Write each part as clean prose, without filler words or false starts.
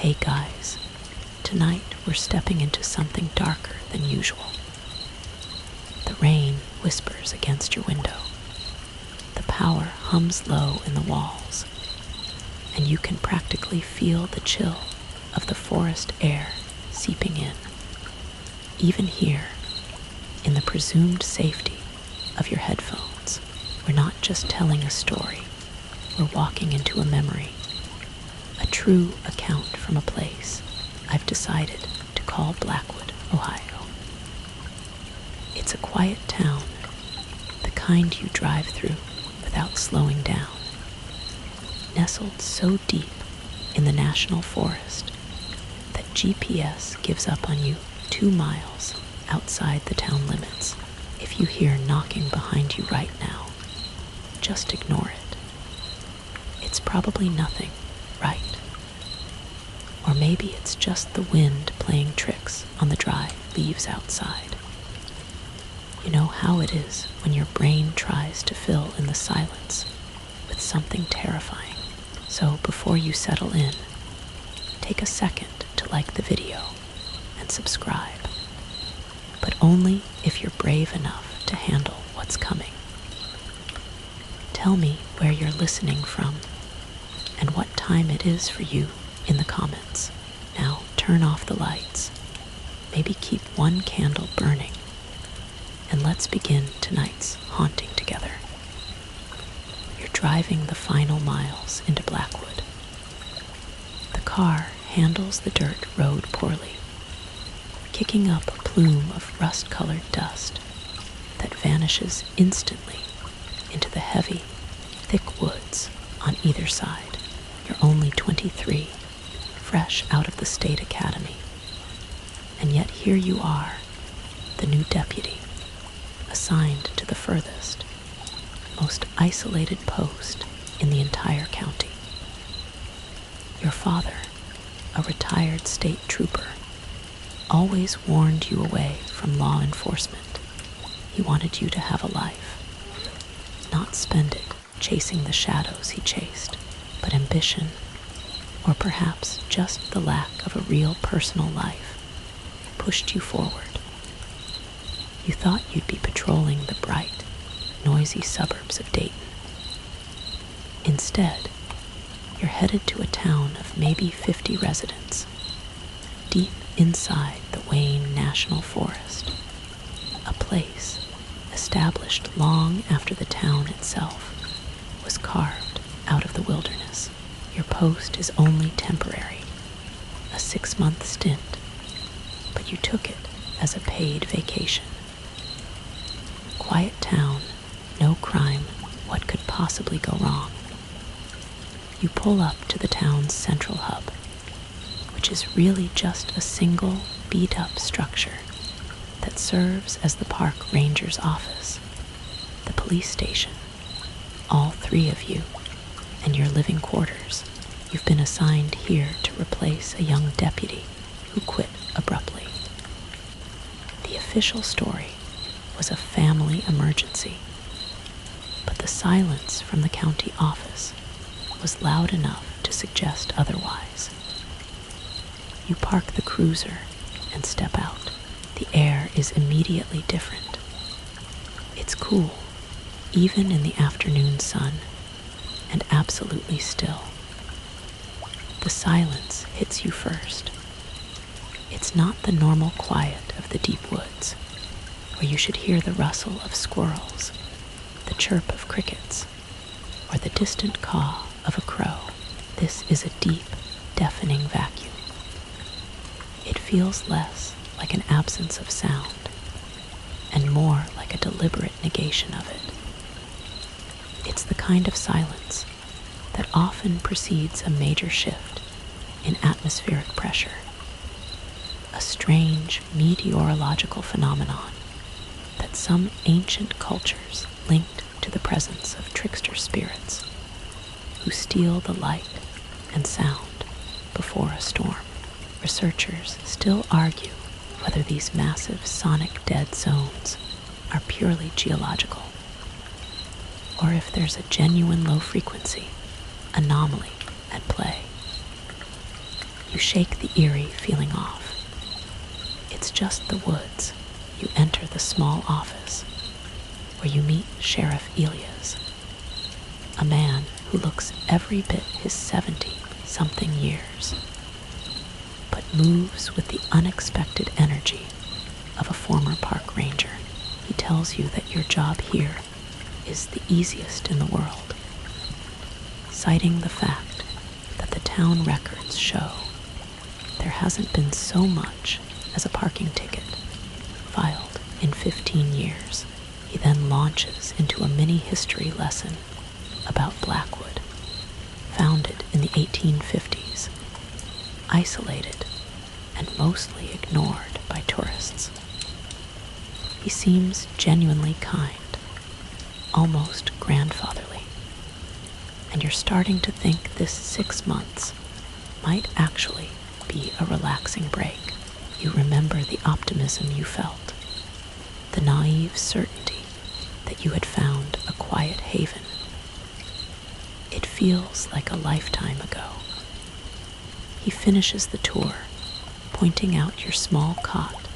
Hey guys, tonight we're stepping into something darker than usual. The rain whispers against your window. The power hums low in the walls, and you can practically feel the chill of the forest air seeping in. Even here, in the presumed safety of your headphones, we're not just telling a story, we're walking into a memory, a true account from a place I've decided to call Blackwood, Ohio. It's a quiet town, the kind you drive through without slowing down, nestled so deep in the national forest that GPS gives up on you 2 miles outside the town limits. If you hear knocking behind you right now, just ignore it. It's probably nothing, right? Or maybe it's just the wind playing tricks on the dry leaves outside. You know how it is when your brain tries to fill in the silence with something terrifying. So before you settle in, take a second to like the video and subscribe. But only if you're brave enough to handle what's coming. Tell me where you're listening from and what time it is for you in the comments. Now turn off the lights, maybe keep one candle burning, and let's begin tonight's haunting together. You're driving the final miles into Blackwood. The car handles the dirt road poorly, kicking up a plume of rust-colored dust that vanishes instantly into the heavy, thick woods on either side. You're only 23, fresh out of the state academy, and yet here you are, the new deputy, assigned to the furthest, most isolated post in the entire county. Your father, a retired state trooper, always warned you away from law enforcement. He wanted you to have a life, not spend it chasing the shadows he chased, but ambition, or perhaps just the lack of a real personal life, pushed you forward. You thought you'd be patrolling the bright, noisy suburbs of Dayton. Instead, you're headed to a town of maybe 50 residents, deep inside the Wayne National Forest, a place established long after the town itself was carved out of the wilderness. Your post is only temporary, a 6-month stint, but you took it as a paid vacation. Quiet town, no crime, what could possibly go wrong? You pull up to the town's central hub, which is really just a single beat-up structure that serves as the park ranger's office, the police station, all 3 of you, and your living quarters. You've been assigned here to replace a young deputy who quit abruptly. The official story was a family emergency, but the silence from the county office was loud enough to suggest otherwise. You park the cruiser and step out. The air is immediately different. It's cool, even in the afternoon sun, and absolutely still. The silence hits you first. It's not the normal quiet of the deep woods, where you should hear the rustle of squirrels, the chirp of crickets, or the distant caw of a crow. This is a deep, deafening vacuum. It feels less like an absence of sound, and more like a deliberate negation of it. It's the kind of silence that often precedes a major shift in atmospheric pressure, a strange meteorological phenomenon that some ancient cultures linked to the presence of trickster spirits who steal the light and sound before a storm. Researchers still argue whether these massive sonic dead zones are purely geological, or if there's a genuine low-frequency anomaly at play. You shake the eerie feeling off. It's just the woods. You enter the small office where you meet Sheriff Elias, a man who looks every bit his 70-something years, but moves with the unexpected energy of a former park ranger. He tells you that your job here is the easiest in the world, citing the fact that the town records show there hasn't been so much as a parking ticket filed in 15 years. He then launches into a mini history lesson about Blackwood, founded in the 1850s, isolated and mostly ignored by tourists. He seems genuinely kind, almost grandfatherly, and you're starting to think this 6 months might actually be a relaxing break. You remember the optimism you felt, the naive certainty that you had found a quiet haven. It feels like a lifetime ago. He finishes the tour, pointing out your small cot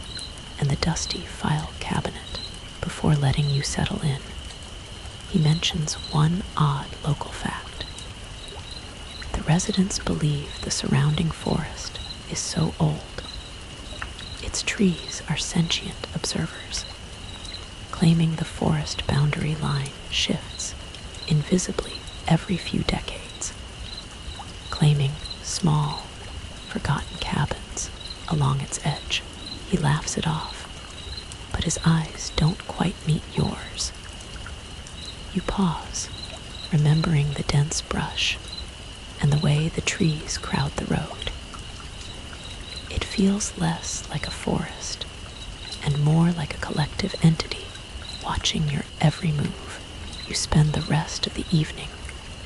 and the dusty file cabinet before letting you settle in. He mentions one odd local fact. The residents believe the surrounding forest is so old. Its trees are sentient observers, claiming the forest boundary line shifts invisibly every few decades, claiming small, forgotten cabins along its edge. He laughs it off, but his eyes don't quite meet yours. You pause, remembering the dense brush and the way the trees crowd the road. It feels less like a forest and more like a collective entity watching your every move. You spend the rest of the evening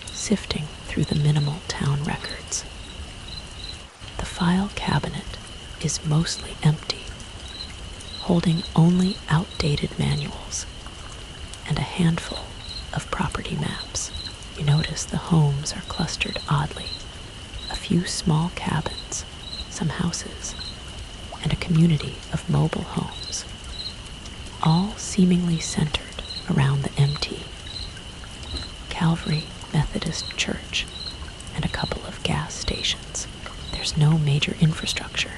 sifting through the minimal town records. The file cabinet is mostly empty, holding only outdated manuals and a handful of property maps. You notice the homes are clustered oddly. A few small cabins, some houses, and a community of mobile homes, all seemingly centered around the MT, Calvary Methodist Church, and a couple of gas stations. There's no major infrastructure,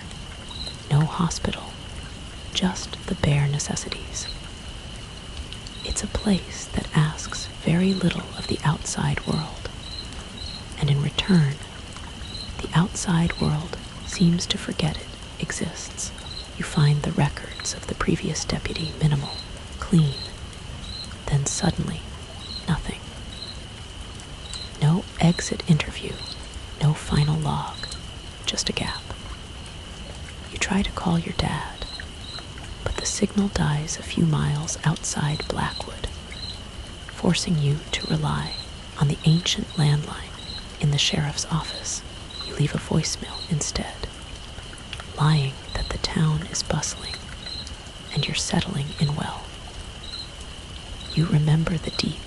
no hospital, just the bare necessities. It's a place that asks very little of the outside world, and in return, the outside world seems to forget it exists. You find the records of the previous deputy minimal, clean, then suddenly, nothing. No exit interview, no final log, just a gap. You try to call your dad, but the signal dies a few miles outside Blackwood, forcing you to rely on the ancient landline in the sheriff's office. You leave a voicemail instead, lying that the town is bustling and you're settling in well. You remember the deep,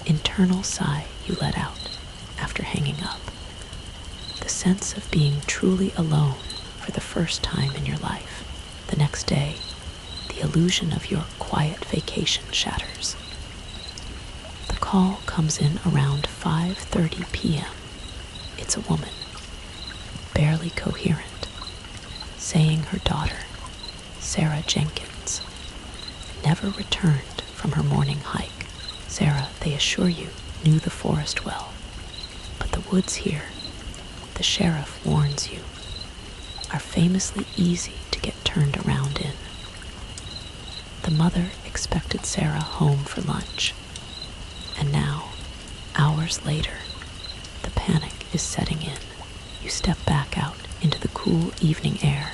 internal sigh you let out after hanging up, the sense of being truly alone for the first time in your life. The next day, the illusion of your quiet vacation shatters. The call comes in around 5:30 p.m. It's a woman, barely coherent, saying her daughter, Sarah Jenkins, never returned from her morning hike. Sarah, they assure you, knew the forest well, but the woods here, the sheriff warns you, are famously easy to get turned around in. The mother expected Sarah home for lunch, and now, hours later, the panic is setting in. You step back out into the cool evening air,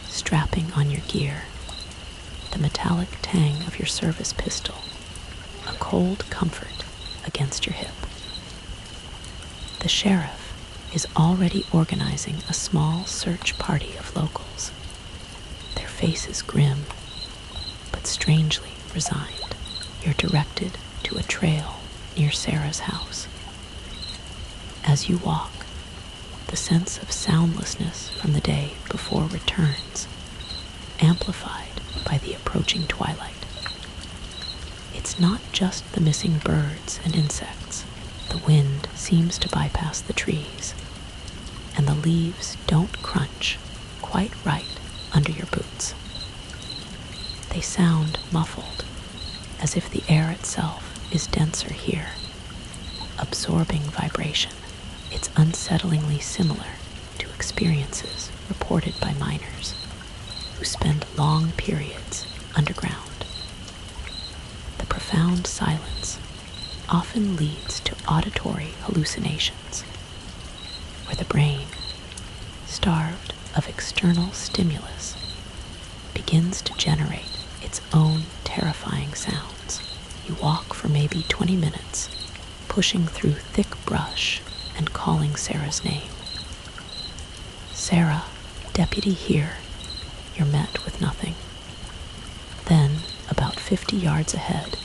strapping on your gear, the metallic tang of your service pistol, a cold comfort against your hip. The sheriff is already organizing a small search party of locals, their faces grim, but strangely resigned. You're directed to a trail near Sarah's house. As you walk, the The sense of soundlessness from the day before returns, amplified by the approaching twilight. It's not just the missing birds and insects. The wind seems to bypass the trees, and the leaves don't crunch quite right under your boots. They sound muffled, as if the air itself is denser here, absorbing vibration. It's unsettlingly similar to experiences reported by miners who spend long periods underground. The profound silence often leads to auditory hallucinations, where the brain, starved of external stimulus, begins to generate its own terrifying sounds. You walk for maybe 20 minutes, pushing through thick brush and calling Sarah's name. Sarah, deputy here. You're met with nothing. Then, about 50 yards ahead,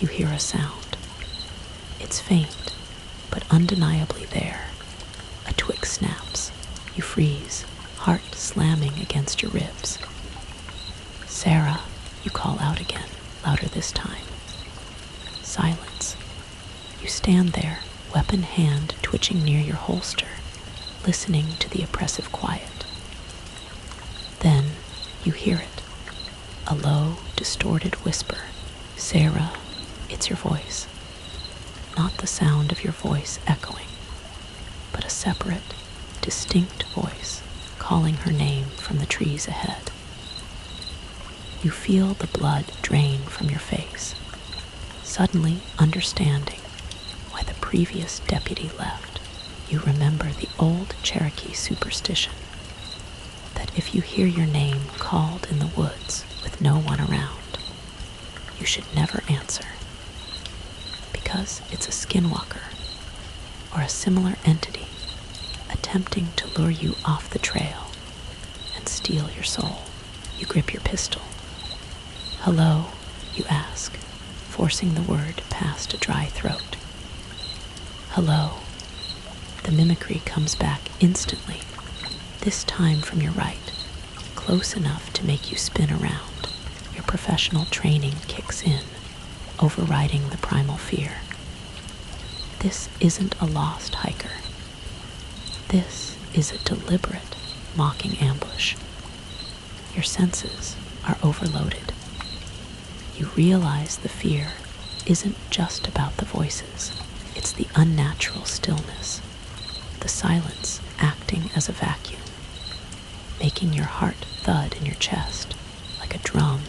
you hear a sound. It's faint, but undeniably there. A twig snaps. You freeze, heart slamming against your ribs. Sarah, you call out again, louder this time. Silence. You stand there, weapon hand twitching near your holster, listening to the oppressive quiet. Then you hear it, a low, distorted whisper. Sarah, it's your voice. Not the sound of your voice echoing, but a separate, distinct voice calling her name from the trees ahead. You feel the blood drain from your face, suddenly understanding why the previous deputy left. You remember the old Cherokee superstition that if you hear your name called in the woods with no one around, you should never answer, because it's a skinwalker or a similar entity attempting to lure you off the trail and steal your soul. You grip your pistol. Hello, you ask, forcing the word past a dry throat. Hello. The mimicry comes back instantly, this time from your right, close enough to make you spin around. Your professional training kicks in, overriding the primal fear. This isn't a lost hiker. This is a deliberate, mocking ambush. Your senses are overloaded. You realize the fear isn't just about the voices. It's the unnatural stillness, the silence acting as a vacuum, making your heart thud in your chest like a drum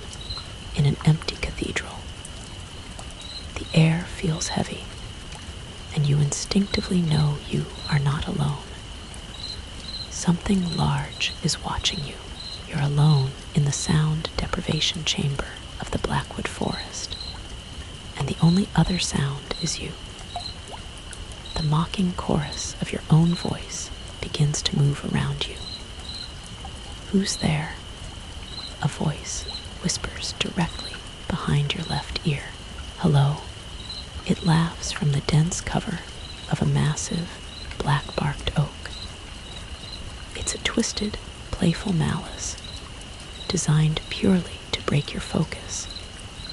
in an empty cathedral. The air feels heavy, and you instinctively know you are not alone. Something large is watching you. You're alone in the sound deprivation chamber of the Blackwood Forest, and the only other sound is you. The mocking chorus of your own voice begins to move around you. Who's there? A voice whispers directly behind your left ear. Hello. It laughs from the dense cover of a massive, black-barked oak. It's a twisted, playful malice, designed purely to break your focus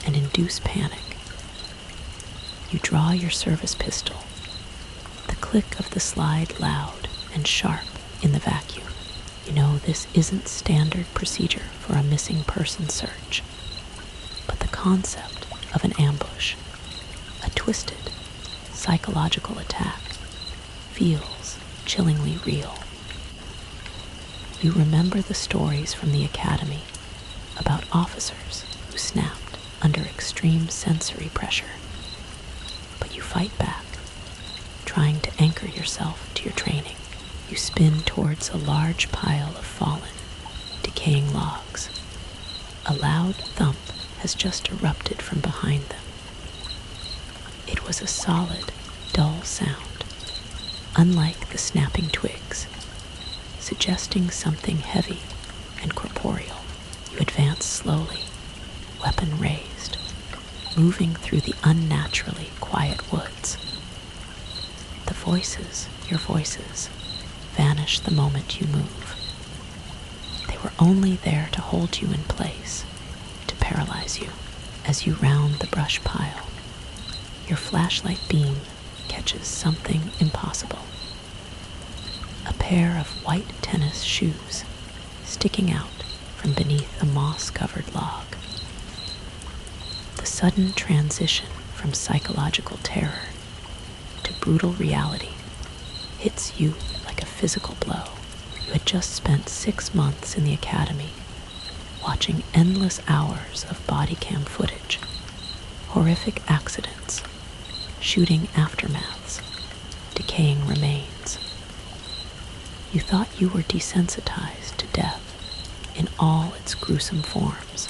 and induce panic. You draw your service pistol, the click of the slide loud and sharp in the vacuum. You know this isn't standard procedure for a missing person search, but the concept of an ambush, a twisted, psychological attack, feels chillingly real. You remember the stories from the academy about officers who snapped under extreme sensory pressure, but you fight back, trying to anchor yourself to your training. You spin towards a large pile of fallen, decaying logs. A loud thump has just erupted from behind them. It was a solid, dull sound, unlike the snapping twigs, suggesting something heavy and corporeal. You advance slowly, weapon raised, moving through the unnaturally quiet woods. The voices, your voices, vanish the moment you move. They were only there to hold you in place, to paralyze you as you round the brush pile. Your flashlight beam catches something impossible. A pair of white tennis shoes sticking out from beneath a moss-covered log. The sudden transition from psychological terror to brutal reality hits you like a physical blow. You had just spent 6 months in the academy, watching endless hours of body cam footage, horrific accidents, shooting aftermaths, decaying remains. You thought you were desensitized to death in all its gruesome forms.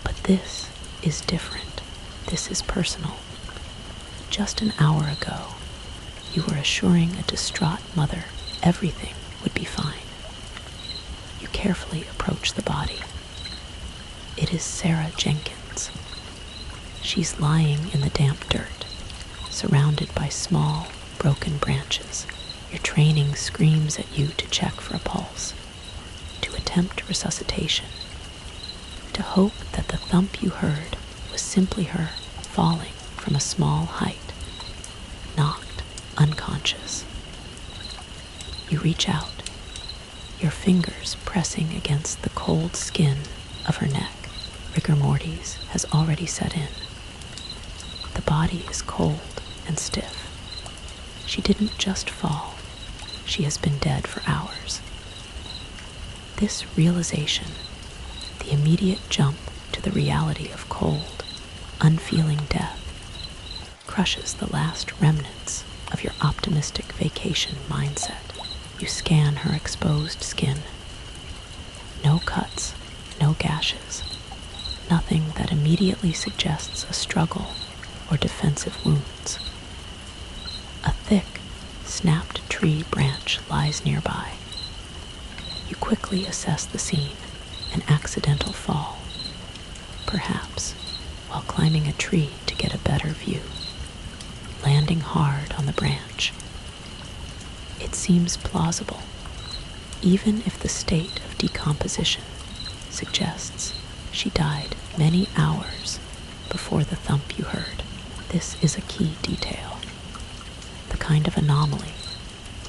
But this is different. This is personal. Just an hour ago, you were assuring a distraught mother everything would be fine. You carefully approach the body. It is Sarah Jenkins. She's lying in the damp dirt, surrounded by small, broken branches. Your training screams at you to check for a pulse, to attempt resuscitation, to hope that the thump you heard was simply her falling from a small height, knocked unconscious. You reach out, your fingers pressing against the cold skin of her neck. Rigor mortis has already set in. The body is cold and stiff. She didn't just fall. She has been dead for hours. This realization, the immediate jump to the reality of cold, unfeeling death, crushes the last remnants of your optimistic vacation mindset. You scan her exposed skin. No cuts, no gashes, nothing that immediately suggests a struggle or defensive wounds. A thick, snapped tree branch lies nearby. You quickly assess the scene, an accidental fall, perhaps while climbing a tree to get a better view, landing hard on the branch. It seems plausible, even if the state of decomposition suggests she died many hours before the thump you heard. This is a key detail, the kind of anomaly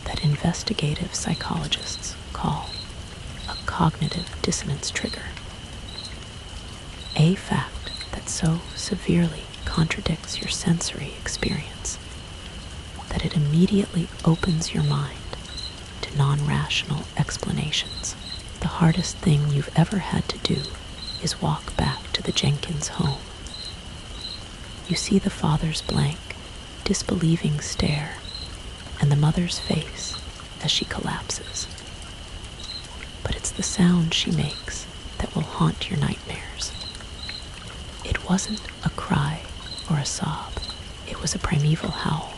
that investigative psychologists call a cognitive dissonance trigger. A fact that so severely contradicts your sensory experience that it immediately opens your mind to non-rational explanations. The hardest thing you've ever had to do is walk back to the Jenkins home. You see the father's blank, disbelieving stare and the mother's face as she collapses. But it's the sound she makes that will haunt your nightmares. It wasn't a cry or a sob. It was a primeval howl.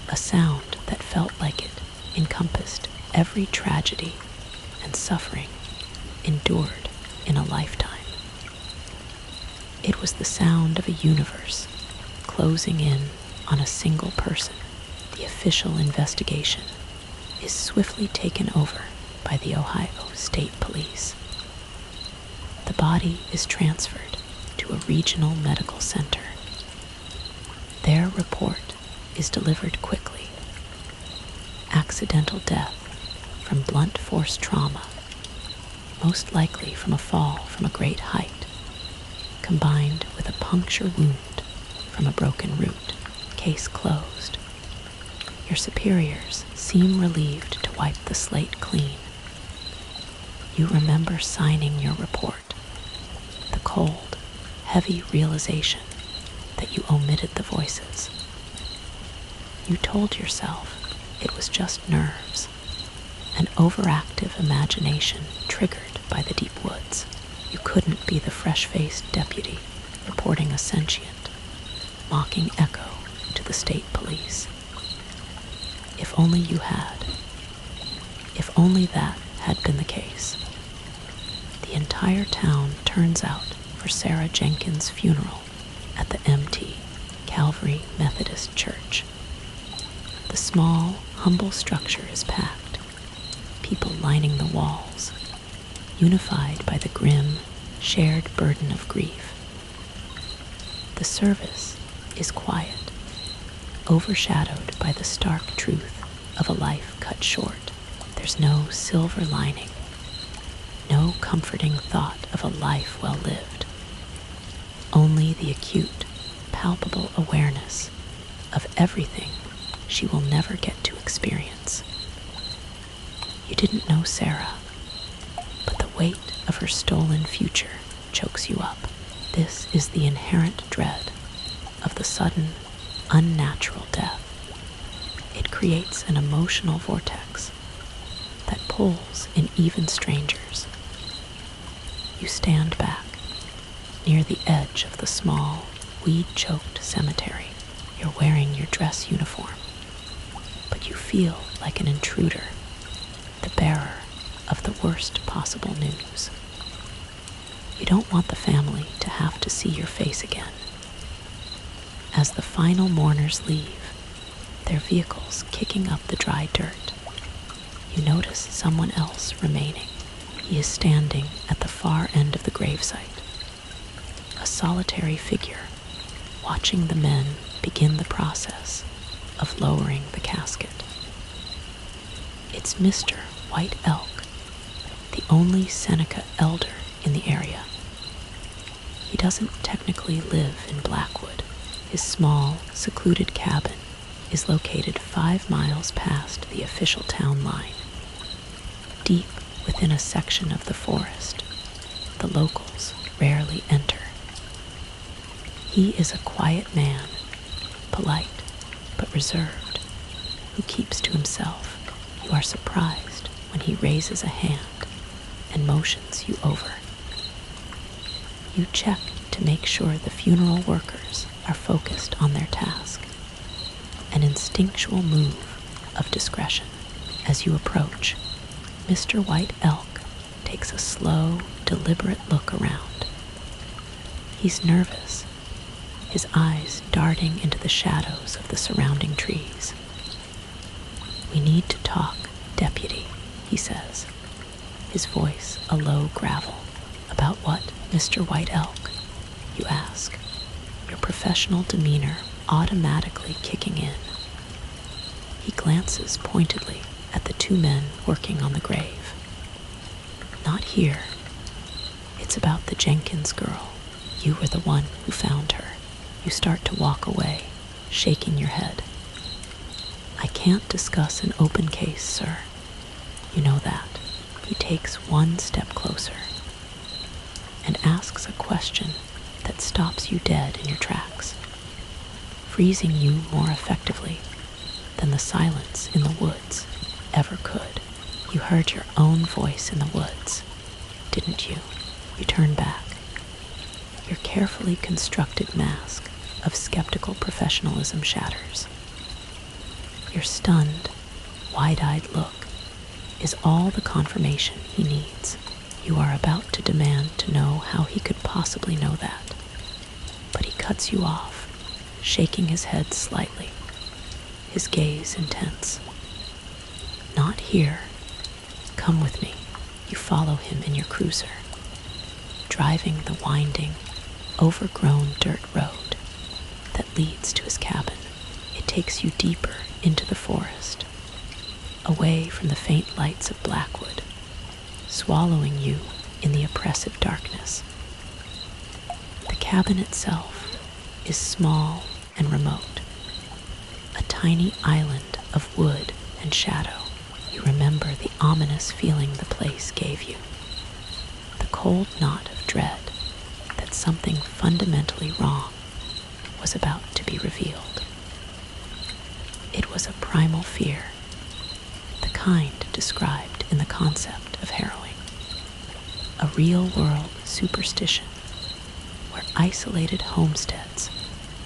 A sound that felt like it encompassed every tragedy and suffering endured in a lifetime. It was the sound of a universe closing in on a single person. The official investigation is swiftly taken over by the Ohio State Police. The body is transferred to a regional medical center. Their report is delivered quickly. Accidental death from blunt force trauma, most likely from a fall from a great height, combined with a puncture wound from a broken root. Case closed. Your superiors seem relieved to wipe the slate clean. You remember signing your report, the cold, heavy realization that you omitted the voices. You told yourself it was just nerves, an overactive imagination triggered by the deep woods. You couldn't be the fresh-faced deputy reporting a sentient, mocking echo to the state police. If only you had. If only that had been the case. The entire town turns out for Sarah Jenkins' funeral at the MT, Calvary Methodist Church. The small, humble structure is packed, people lining the walls, unified by the grim, shared burden of grief. The service is quiet, overshadowed by the stark truth of a life cut short. There's no silver lining, no comforting thought of a life well lived, only the acute, palpable awareness of everything she will never get to experience. You didn't know Sarah, but the weight of her stolen future chokes you up. This is the inherent dread of the sudden, unnatural death. It creates an emotional vortex that pulls in even strangers. You stand back, near the edge of the small, weed-choked cemetery. You're wearing your dress uniform, but you feel like an intruder, the bearer of the worst possible news. You don't want the family to have to see your face again. As the final mourners leave, their vehicles kicking up the dry dirt, you notice someone else remaining. He is standing at the far end of the gravesite, a solitary figure, watching the men begin the process of lowering the casket. It's Mr. White Elk, the only Seneca elder in the area. He doesn't technically live in Blackwood. His small, secluded cabin is located 5 miles past the official town line, deep within a section of the forest the locals rarely enter. He is a quiet man, polite but reserved, who keeps to himself. You are surprised when he raises a hand and motions you over. You check to make sure the funeral workers are focused on their task, an instinctual move of discretion. As you approach, Mr. White Elk takes a slow, deliberate look around. He's nervous, his eyes darting into the shadows of the surrounding trees. "We need to talk, Deputy," he says, his voice a low gravel. "About what, Mr. White Elk?" you ask, your professional demeanor automatically kicking in. He glances pointedly at the 2 men working on the grave. "Not here. It's about the Jenkins girl. You were the one who found her." You start to walk away, shaking your head. "I can't discuss an open case, sir. You know that." He takes 1 step closer and asks a question that stops you dead in your tracks, freezing you more effectively than the silence in the woods ever could. "You heard your own voice in the woods, didn't you?" You turn back. Your carefully constructed mask of skeptical professionalism shatters. Your stunned, wide-eyed look is all the confirmation he needs. You are about to demand to know how he could possibly know that, but he cuts you off, shaking his head slightly, his gaze intense. "Not here. Come with me." You follow him in your cruiser, driving the winding, overgrown dirt road that leads to his cabin. It takes you deeper into the forest, away from the faint lights of Blackwood, swallowing you in the oppressive darkness. The cabin itself is small and remote, a tiny island of wood and shadow. You remember the ominous feeling the place gave you, the cold knot of dread that something fundamentally wrong was about to be revealed. It was a primal fear, the kind described in the concept of harrowing, a real-world superstition where isolated homesteads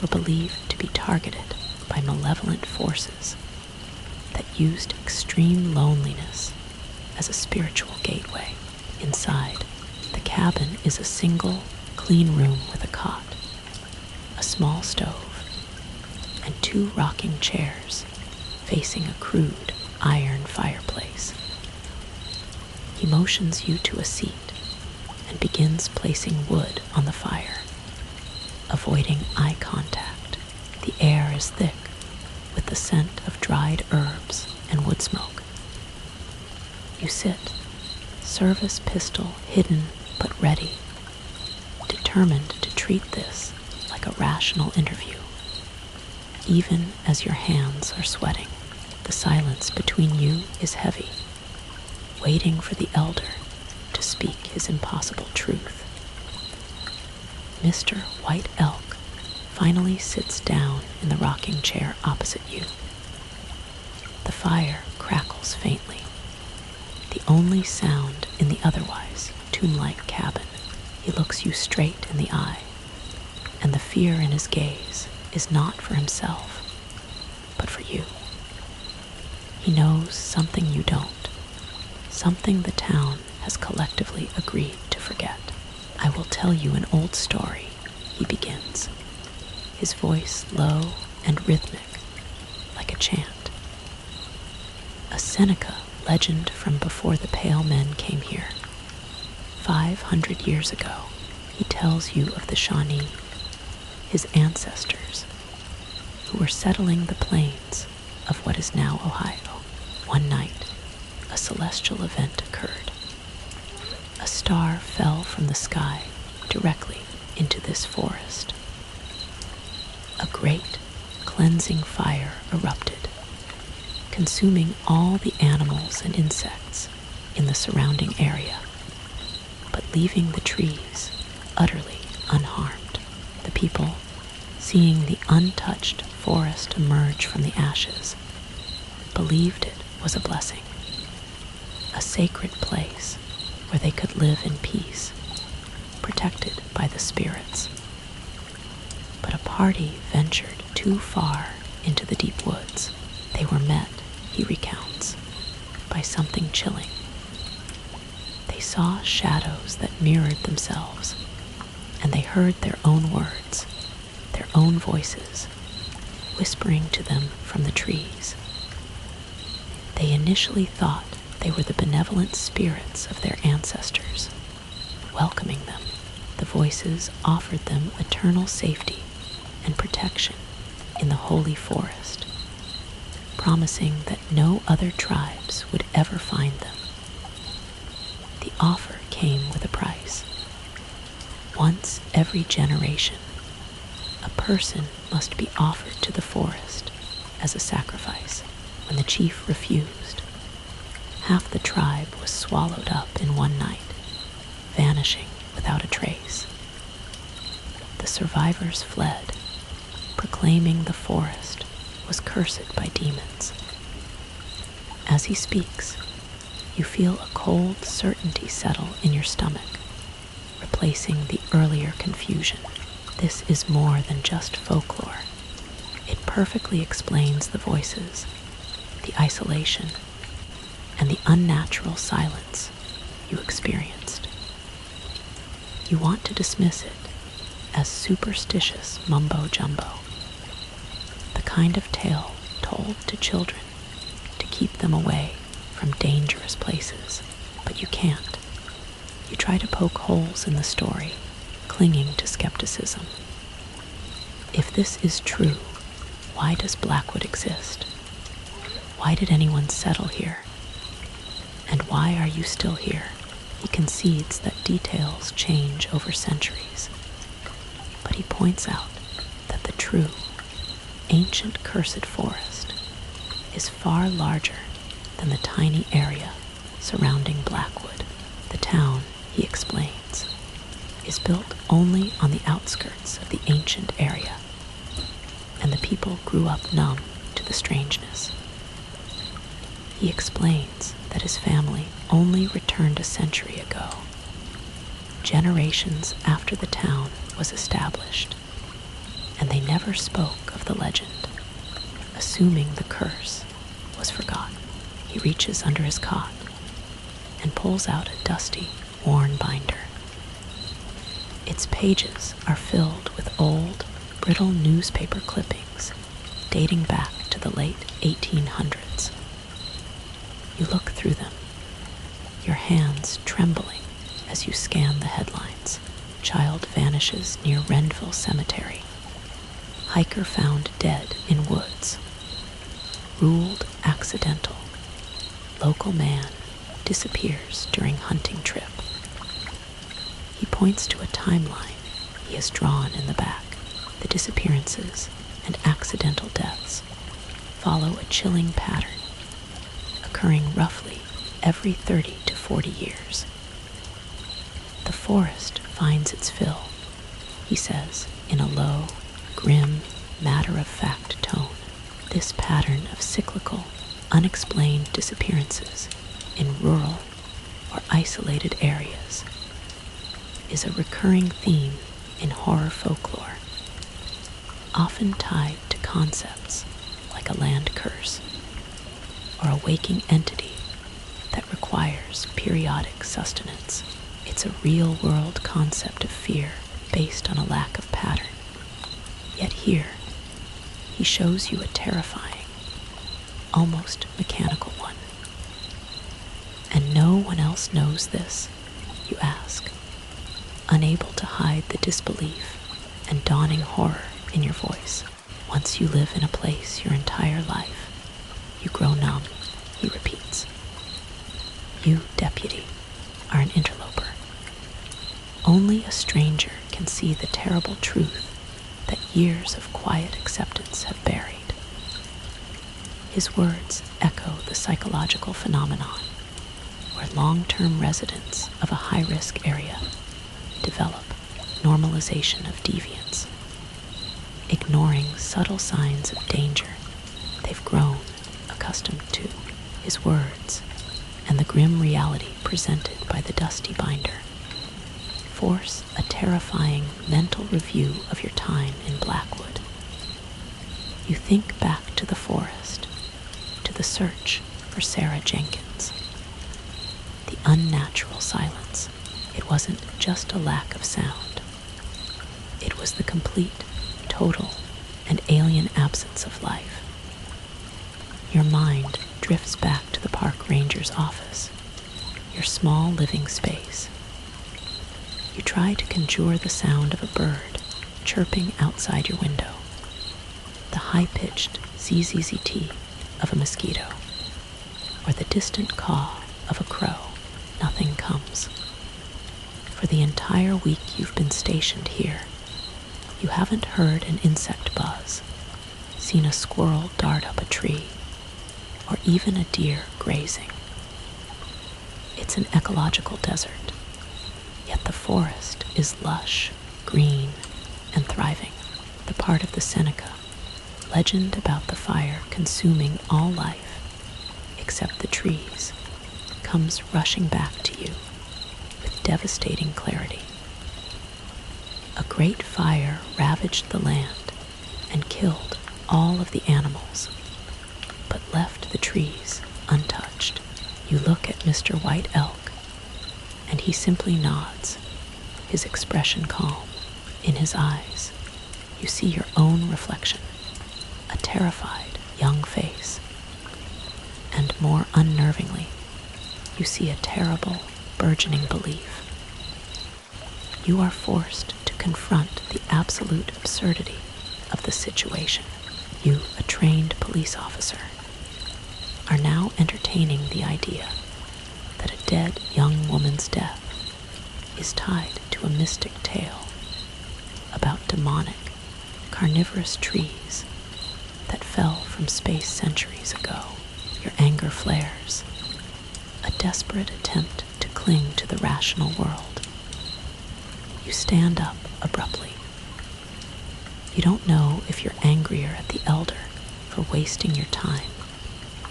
were believed to be targeted by malevolent forces that used extreme loneliness as a spiritual gateway. Inside, the cabin is a single, clean room with a cot, a small stove, and 2 rocking chairs facing a crude iron fireplace. He motions you to a seat and begins placing wood on the fire. Avoiding eye contact, the air is thick with the scent of dried herbs and wood smoke. You sit, service pistol hidden but ready, determined to treat this like a rational interview. Even as your hands are sweating, the silence between you is heavy, waiting for the elder to speak his impossible truth. Mr. White Elk finally sits down in the rocking chair opposite you. The fire crackles faintly, the only sound in the otherwise tomb-like cabin. He looks you straight in the eye, and the fear in his gaze is not for himself, but for you. He knows something you don't, something the town has collectively agreed to forget. I will tell you an old story, he begins, his voice low and rhythmic, like a chant. A Seneca legend from before the pale men came here. 500 years ago, he tells you of the Shawnee, his ancestors, who were settling the plains of what is now Ohio. One night, a celestial event occurred. A star fell from the sky directly into this forest. A great, cleansing fire erupted, consuming all the animals and insects in the surrounding area, but leaving the trees utterly unharmed. The people, seeing the untouched forest emerge from the ashes, believed it was a blessing, a sacred place where they could live in peace, protected by the spirits. But a party ventured too far into the deep woods. They were met, he recounts, by something chilling. They saw shadows that mirrored themselves, and they heard their own words, their own voices, whispering to them from the trees. They initially thought they were the benevolent spirits of their ancestors. Welcoming them, the voices offered them eternal safety and protection in the holy forest, promising that no other tribes would ever find them. The offer came with a price. Once every generation, a person must be offered to the forest as a sacrifice. When the chief refused, half the tribe was swallowed up in one night, vanishing without a trace. The survivors fled, proclaiming the forest was cursed by demons. As he speaks, you feel a cold certainty settle in your stomach, replacing the earlier confusion. This is more than just folklore. It perfectly explains the voices, the isolation, and the unnatural silence you experienced. You want to dismiss it as superstitious mumbo-jumbo, the kind of tale told to children to keep them away from dangerous places, but you can't. You try to poke holes in the story, clinging to skepticism. If this is true, why does Blackwood exist? Why did anyone settle here? And why are you still here? He concedes that details change over centuries, but he points out that the true, ancient cursed forest is far larger than the tiny area surrounding Blackwood. The town, he explains, is built only on the outskirts of the ancient area, and the people grew up numb to the strangeness. He explains that his family only returned a century ago, generations after the town was established, and they never spoke of the legend, assuming the curse was forgotten. He reaches under his cot and pulls out a dusty, worn binder. Its pages are filled with old, brittle newspaper clippings dating back to the late 1800s. You look through them, your hands trembling as you scan the headlines. Child vanishes near Renville Cemetery. Hiker found dead in woods. Ruled accidental. Local man disappears during hunting trip. He points to a timeline he has drawn in the back. The disappearances and accidental deaths follow a chilling pattern, occurring roughly every 30 to 40 years. The forest finds its fill, he says in a low, grim, matter-of-fact tone. This pattern of cyclical, unexplained disappearances in rural or isolated areas is a recurring theme in horror folklore, often tied to concepts like a land curse or a waking entity that requires periodic sustenance. It's a real-world concept of fear based on a lack of pattern. Yet here, he shows you a terrifying, almost mechanical one. And no one else knows this, you ask, unable to hide the disbelief and dawning horror in your voice. Once you live in a place your entire life, you grow numb, he repeats. You, deputy, are an interloper. Only a stranger can see the terrible truth that years of quiet acceptance have buried. His words echo the psychological phenomenon where long-term residents of a high-risk area develop normalization of deviance, ignoring subtle signs of danger they've grown accustomed to. His words and the grim reality presented by the dusty binder force a terrifying mental review of your time in Blackwood. You think back to the forest, to the search for Sarah Jenkins. The unnatural silence. It wasn't just a lack of sound. It was the complete, total, and alien absence of life. Your mind drifts back to the park ranger's office, your small living space. You try to conjure the sound of a bird chirping outside your window, the high-pitched zzzt of a mosquito, or the distant caw of a crow. Nothing comes. For the entire week you've been stationed here, you haven't heard an insect buzz, seen a squirrel dart up a tree, or even a deer grazing. It's an ecological desert, yet the forest is lush, green, and thriving. The part of the Seneca legend about the fire consuming all life, except the trees, comes rushing back to you with devastating clarity. A great fire ravaged the land and killed all of the animals, but left the trees untouched. You look at Mr. White Elk, and he simply nods, his expression calm. In his eyes, you see your own reflection, a terrified young face, and more unnervingly, you see a terrible, burgeoning belief. You are forced to confront the absolute absurdity of the situation. You, a trained police officer, are now entertaining the idea that a dead young woman's death is tied to a mystic tale about demonic, carnivorous trees that fell from space centuries ago. Your anger flares, a desperate attempt to cling to the rational world. You stand up abruptly. You don't know if you're angrier at the elder for wasting your time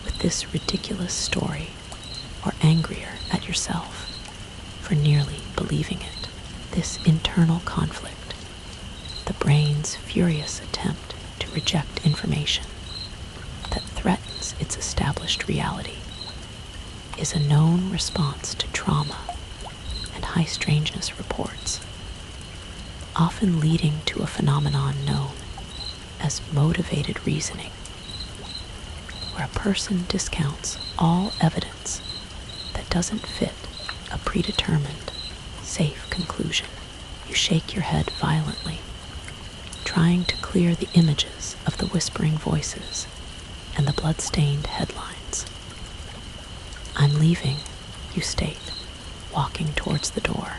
with this ridiculous story, or angrier at yourself for nearly believing it. This internal conflict, the brain's furious attempt to reject information that threatens its established reality, is a known response to trauma and high strangeness reports, often leading to a phenomenon known as motivated reasoning. where a person discounts all evidence that doesn't fit a predetermined, safe conclusion. You shake your head violently, trying to clear the images of the whispering voices and the blood-stained headlines. "I'm leaving," you state, walking towards the door.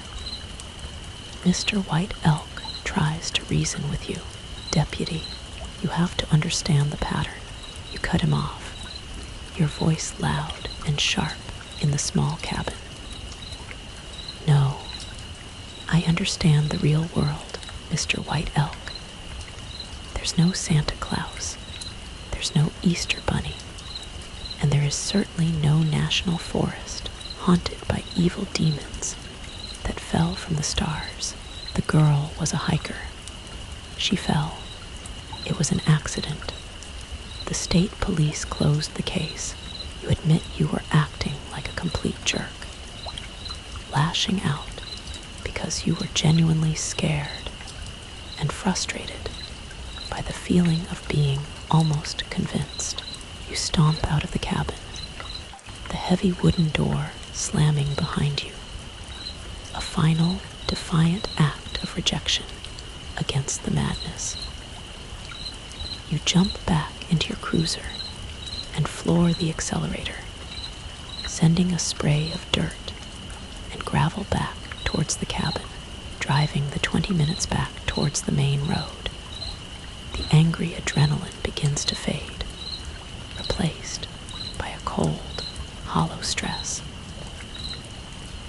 Mr. White Elk tries to reason with you. "Deputy, you have to understand the pattern." You cut him off, your voice loud and sharp in the small cabin. "No, I understand the real world, Mr. White Elk. There's no Santa Claus, there's no Easter Bunny, and there is certainly no national forest haunted by evil demons that fell from the stars. The girl was a hiker. She fell. It was an accident. The state police closed the case. You admit you were acting like a complete jerk, lashing out because you were genuinely scared and frustrated by the feeling of being almost convinced. You stomp out of the cabin, the heavy wooden door slamming behind you, a final, defiant act of rejection against the madness. You jump back into your cruiser and floor the accelerator, sending a spray of dirt and gravel back towards the cabin, driving the 20 minutes back towards the main road. The angry adrenaline begins to fade, replaced by a cold, hollow stress.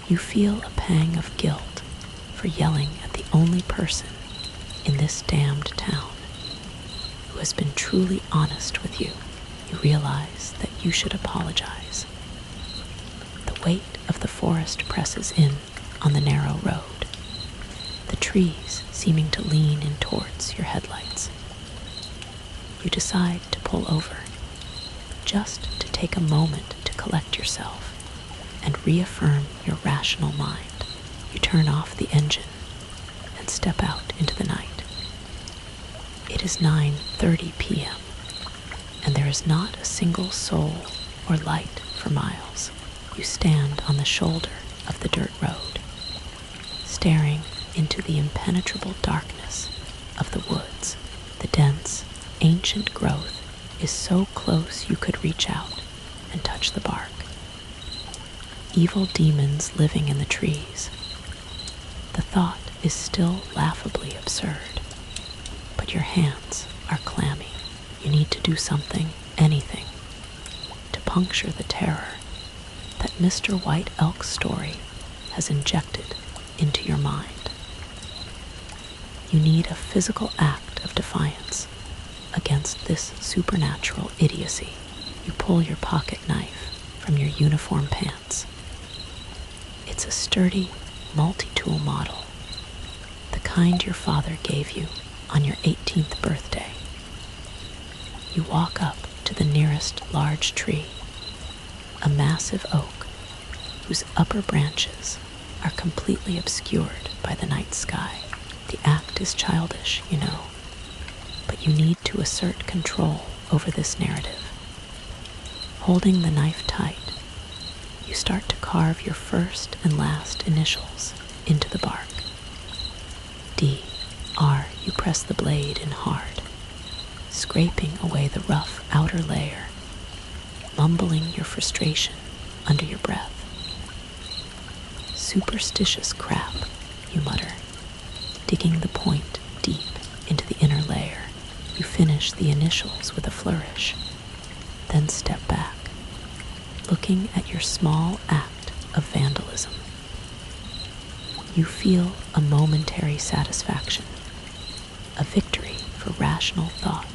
You feel a pang of guilt for yelling at the only person in this damned town who has been truly honest with you. You realize that you should apologize. The weight of the forest presses in on the narrow road, the trees seeming to lean in towards your headlights. You decide to pull over, just to take a moment to collect yourself and reaffirm your rational mind. You turn off the engine and step out into the night. It is 9:30 p.m., and there is not a single soul or light for miles. You stand on the shoulder of the dirt road, staring into the impenetrable darkness of the woods. The dense, ancient growth is so close you could reach out and touch the bark. Evil demons living in the trees. The thought is still laughably absurd, but your hands are clammy. You need to do something, anything, to puncture the terror that Mr. White Elk's story has injected into your mind. You need a physical act of defiance against this supernatural idiocy. You pull your pocket knife from your uniform pants. It's a sturdy, multi-tool model, the kind your father gave you on your 18th birthday. You walk up to the nearest large tree, a massive oak whose upper branches are completely obscured by the night sky. The act is childish, you know, but you need to assert control over this narrative. Holding the knife tight, you start to carve your first and last initials into the bark. D.R. You press the blade in hard, scraping away the rough outer layer, mumbling your frustration under your breath. "Superstitious crap," you mutter, digging the point deep into the inner layer. You finish the initials with a flourish, then step back, looking at your small act of vandalism. You feel a momentary satisfaction, a victory for rational thought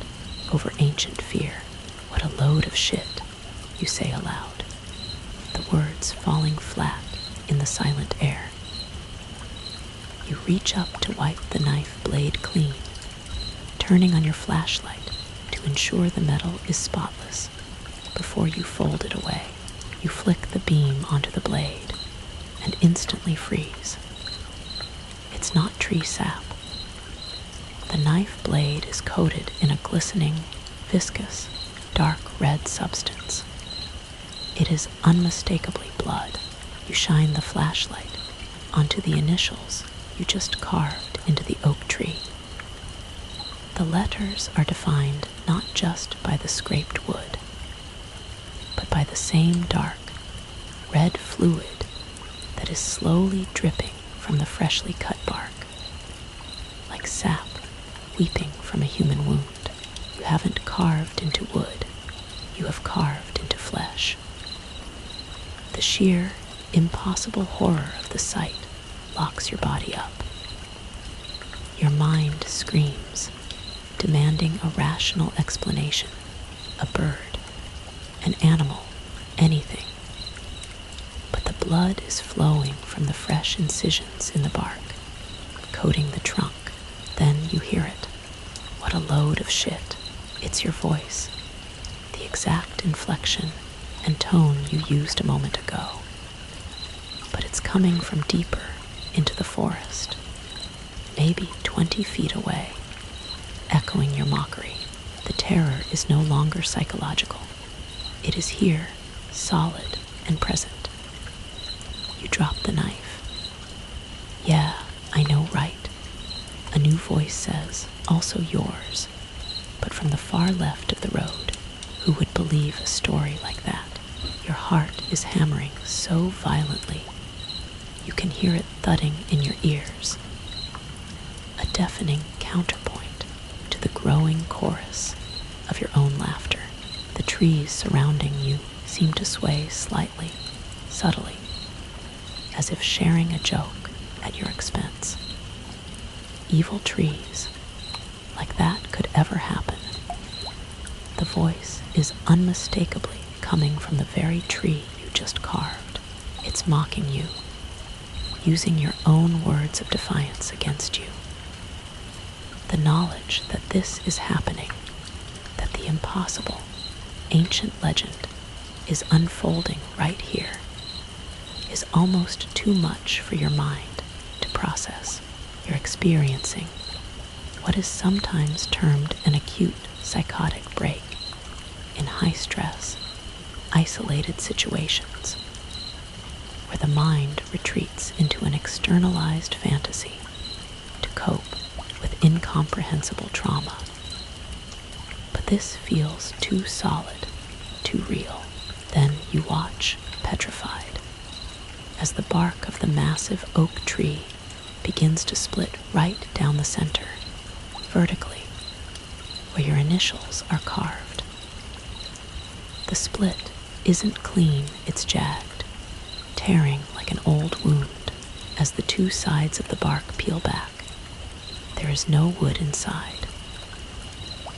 over ancient fear. "What a load of shit," you say aloud, the words falling flat in the silent air. You reach up to wipe the knife blade clean, turning on your flashlight to ensure the metal is spotless before you fold it away. You flick the beam onto the blade and instantly freeze. It's not tree sap. The knife blade is coated in a glistening, viscous, dark red substance. It is unmistakably blood. You shine the flashlight onto the initials you just carved into the oak tree. The letters are defined not just by the scraped wood, but by the same dark, red fluid that is slowly dripping from the freshly cut bark, like sap weeping from a human wound. You haven't carved into wood, you have carved into flesh. The sheer, impossible horror of the sight locks your body up. Your mind screams, demanding a rational explanation, a bird, an animal, anything. But the blood is flowing from the fresh incisions in the bark, coating the trunk. Then you hear it. What a load of shit. It's your voice, the exact inflection and tone you used a moment ago. But it's coming from deeper into the forest, maybe 20 feet away, echoing your mockery. The terror is no longer psychological. It is here, solid and present. You drop the knife. Yeah, I know, right? A new voice says, also yours, but from the far left of the road. Who would believe a story like that? Your heart is hammering so violently, you can hear it thudding in your ears. A deafening counterpoint to the growing chorus of your own laughter. The trees surrounding you seem to sway slightly, subtly, as if sharing a joke at your expense. Evil trees, like that could ever happen. The voice is unmistakably coming from the very tree you just carved. It's mocking you, using your own words of defiance against you. The knowledge that this is happening, that the impossible, ancient legend is unfolding right here, is almost too much for your mind to process. You're experiencing what is sometimes termed an acute psychotic break in high-stress, isolated situations, where the mind retreats into an externalized fantasy to cope with incomprehensible trauma. But this feels too solid, too real. Then you watch, petrified, as the bark of the massive oak tree begins to split right down the center, vertically, where your initials are carved. The split isn't clean, it's jagged, tearing like an old wound. As the two sides of the bark peel back, there is no wood inside.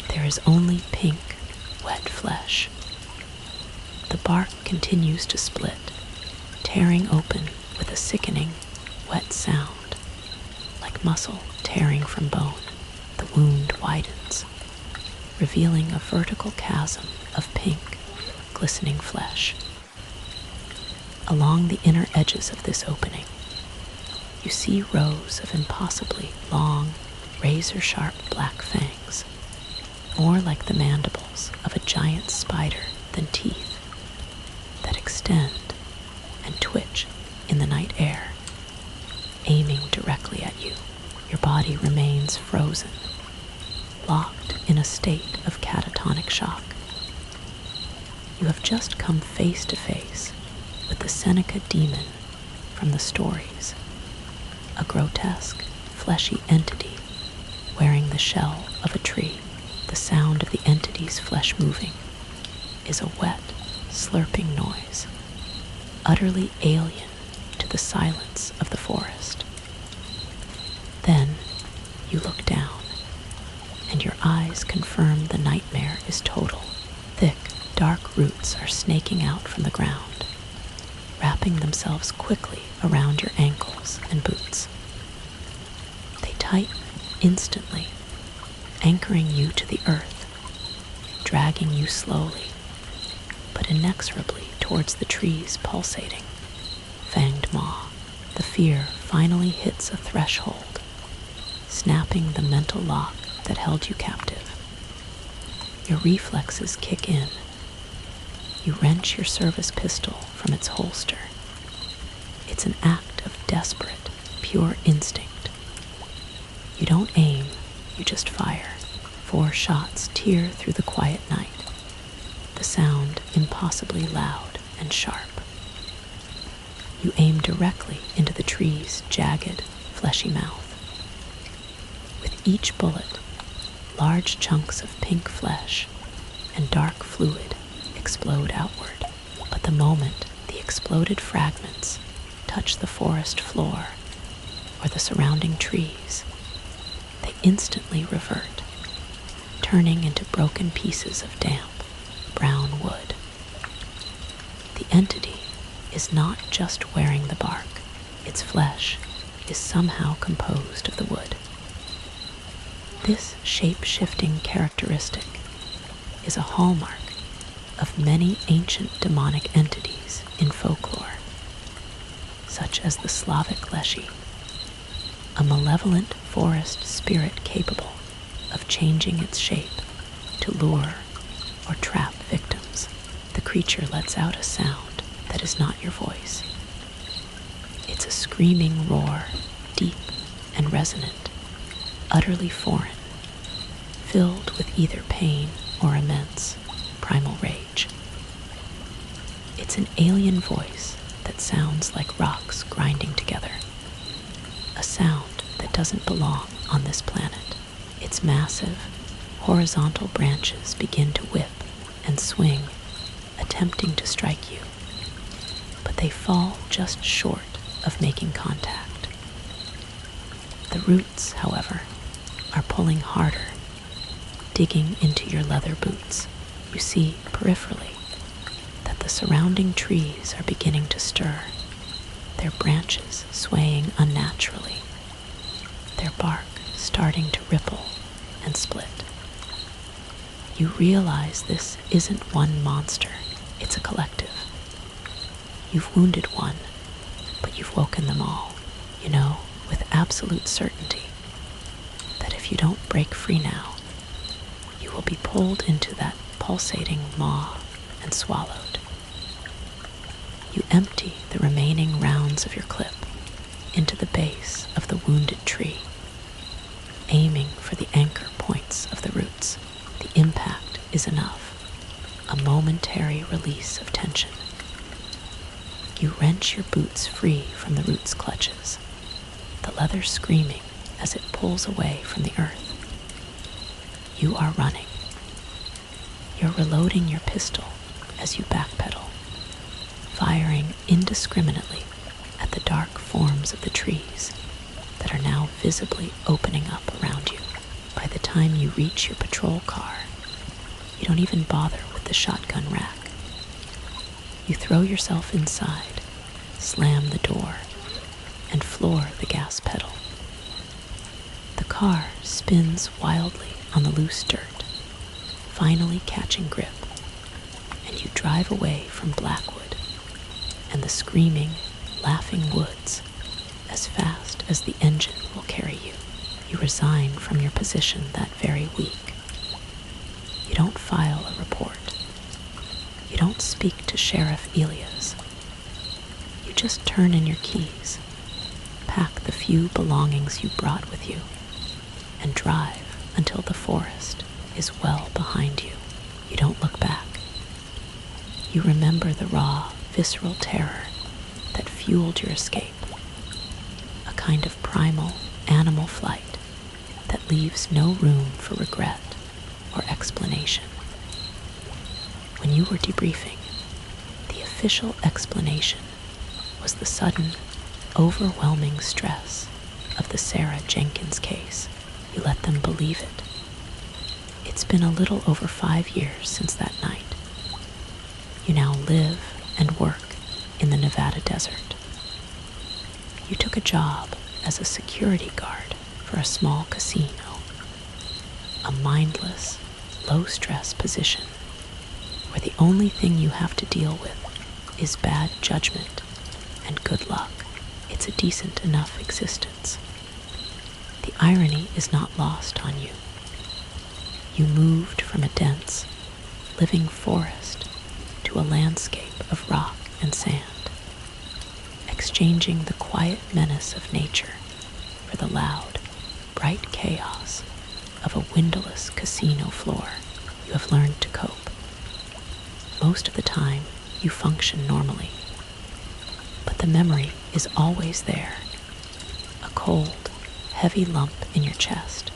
There is only pink, wet flesh. The bark continues to split, tearing open with a sickening, wet sound, like muscle tearing from bone. The wound widens, revealing a vertical chasm of pink, glistening flesh. Along the inner edges of this opening, you see rows of impossibly long, razor-sharp black fangs, more like the mandibles of a giant spider than teeth, that extend and twitch in the night air, aiming directly at you. Your body remains frozen, locked in a state of catatonic shock. You have just come face to face with the Seneca demon from the stories, a grotesque, fleshy entity wearing the shell of a tree. The sound of the entity's flesh moving is a wet, slurping noise, utterly alien to the silence of the forest. Then you look down, and your eyes confirm the nightmare is total. Thick, dark roots are snaking out from the ground, wrapping themselves quickly around your ankles and boots. They tighten instantly, anchoring you to the earth, dragging you slowly, but inexorably towards the trees pulsating. Fanged maw, the fear finally hits a threshold, snapping the mental lock that held you captive. Your reflexes kick in. You wrench your service pistol from its holster. It's an act of desperate, pure instinct. You don't aim, you just fire. 4 shots tear through the quiet night, the sound impossibly loud and sharp. You aim directly into the tree's jagged, fleshy mouth. With each bullet, large chunks of pink flesh and dark fluid explode outward. But the moment the exploded fragments touch the forest floor or the surrounding trees, they instantly revert, turning into broken pieces of damp, brown wood. The entity is not just wearing the bark. Its flesh is somehow composed of the wood. This shape-shifting characteristic is a hallmark of many ancient demonic entities in folklore, such as the Slavic Leshy, a malevolent forest spirit capable of changing its shape to lure or trap victims. The creature lets out a sound that is not your voice. It's a screaming roar, deep and resonant, utterly foreign, filled with either pain or immense, primal rage. It's an alien voice that sounds like rocks grinding together, a sound that doesn't belong on this planet. Its massive, horizontal branches begin to whip and swing, attempting to strike you, but they fall just short of making contact. The roots, however, are pulling harder, digging into your leather boots. You see peripherally that the surrounding trees are beginning to stir, their branches swaying unnaturally, their bark starting to ripple and split. You realize this isn't one monster, it's a collective. You've wounded one, but you've woken them all. You know, with absolute certainty, that if you don't break free now, you will be pulled into that pulsating maw and swallowed. You empty the remaining rounds of your clip into the base of the wounded tree, aiming for the anchor points of the roots. The impact is enough, a momentary release of tension. You wrench your boots free from the root's clutches, the leather screaming as it pulls away from the earth. You are running. You're reloading your pistol as you backpedal, firing indiscriminately at the dark forms of the trees that are now visibly opening up around you. By the time you reach your patrol car, you don't even bother with the shotgun rack. You throw yourself inside, slam the door, and floor the gas pedal. The car spins wildly on the loose dirt, finally catching grip, and you drive away from Blackwood and the screaming, laughing woods as fast as the engine will carry you. You resign from your position that very week. You don't file a report. You don't speak to Sheriff Elias. You just turn in your keys, pack the few belongings you brought with you, and drive until the forest is well behind you. You don't look back. You remember the raw, visceral terror that fueled your escape, a kind of primal animal flight that leaves no room for regret or explanation. When you were debriefing, the official explanation was the sudden, overwhelming stress of the Sarah Jenkins case. You let them believe it. It's been a little over 5 years since that night. You now live and work in the Nevada desert. You took a job as a security guard for a small casino, a mindless, low-stress position where the only thing you have to deal with is bad judgment and good luck. It's a decent enough existence. The irony is not lost on you. You moved from a dense, living forest to a landscape of rock and sand, exchanging the quiet menace of nature for the loud, bright chaos of a windowless casino floor. You have learned to cope. Most of the time, you function normally, but the memory is always there, a cold, heavy lump in your chest.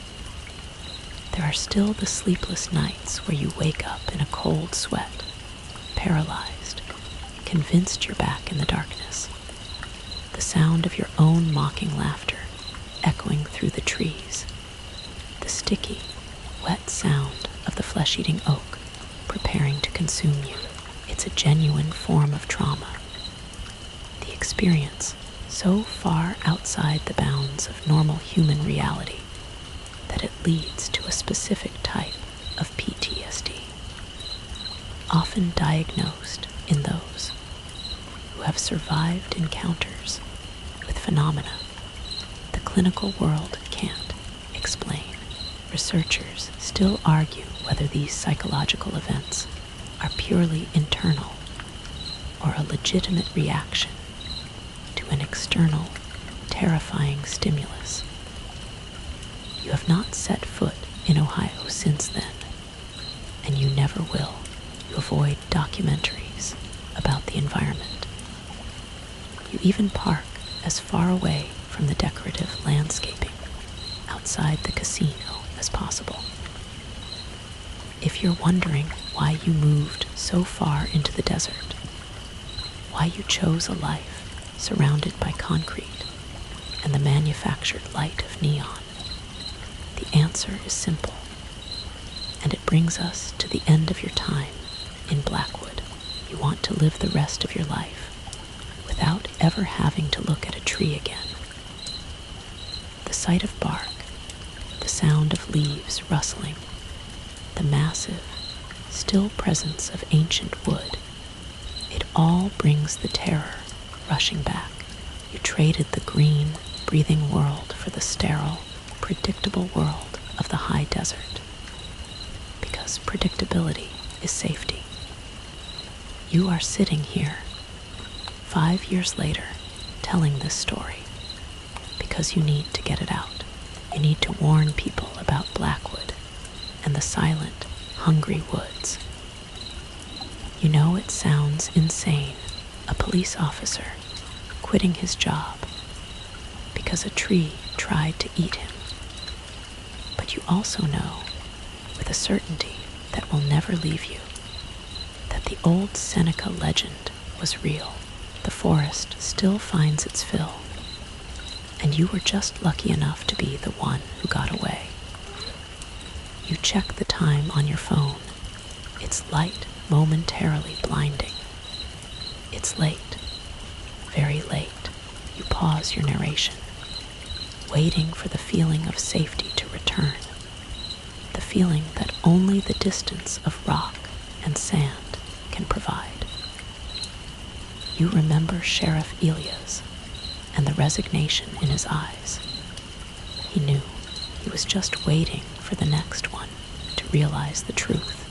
There are still the sleepless nights where you wake up in a cold sweat, paralyzed, convinced you're back in the darkness. The sound of your own mocking laughter echoing through the trees. The sticky, wet sound of the flesh-eating oak preparing to consume you. It's a genuine form of trauma. The experience so far outside the bounds of normal human reality that it leads to a specific type of PTSD, often diagnosed in those who have survived encounters with phenomena the clinical world can't explain. Researchers still argue whether these psychological events are purely internal or a legitimate reaction to an external, terrifying stimulus. You have not set foot in Ohio since then, and you never will. You avoid documentaries about the environment. You even park as far away from the decorative landscaping outside the casino as possible. If you're wondering why you moved so far into the desert, why you chose a life surrounded by concrete and the manufactured light of neon, the answer is simple, and it brings us to the end of your time in Blackwood. You want to live the rest of your life without ever having to look at a tree again. The sight of bark, the sound of leaves rustling, the massive, still presence of ancient wood, it all brings the terror rushing back. You traded the green, breathing world for the sterile, predictable world of the high desert, because predictability is safety. You are sitting here, 5 years later, telling this story because you need to get it out. You need to warn people about Blackwood and the silent, hungry woods. You know it sounds insane, a police officer quitting his job because a tree tried to eat him. But you also know, with a certainty that will never leave you, that the old Seneca legend was real. The forest still finds its fill, and you were just lucky enough to be the one who got away. You check the time on your phone. Its light momentarily blinding. It's late, very late. You pause your narration, waiting for the feeling of safety to return, the feeling that only the distance of rock and sand can provide. You remember Sheriff Elias and the resignation in his eyes. He knew he was just waiting for the next one to realize the truth.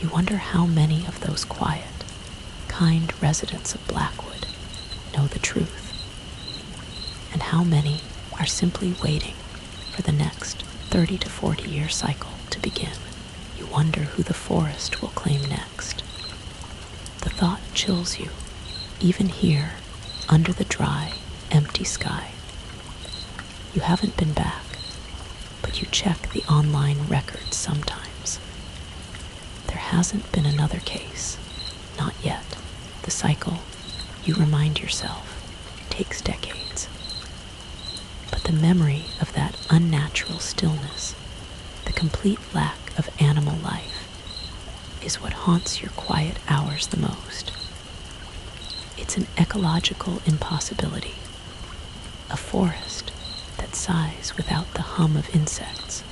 You wonder how many of those quiet, kind residents of Blackwood know the truth, and how many are simply waiting for the next 30 to 40 year cycle to begin. You wonder who the forest will claim next. The thought chills you, even here, under the dry, empty sky. You haven't been back, but you check the online records sometimes. There hasn't been another case, not yet. The cycle, you remind yourself, takes decades. But the memory of that unnatural stillness, the complete lack of animal life, is what haunts your quiet hours the most. It's an ecological impossibility, a forest that sighs without the hum of insects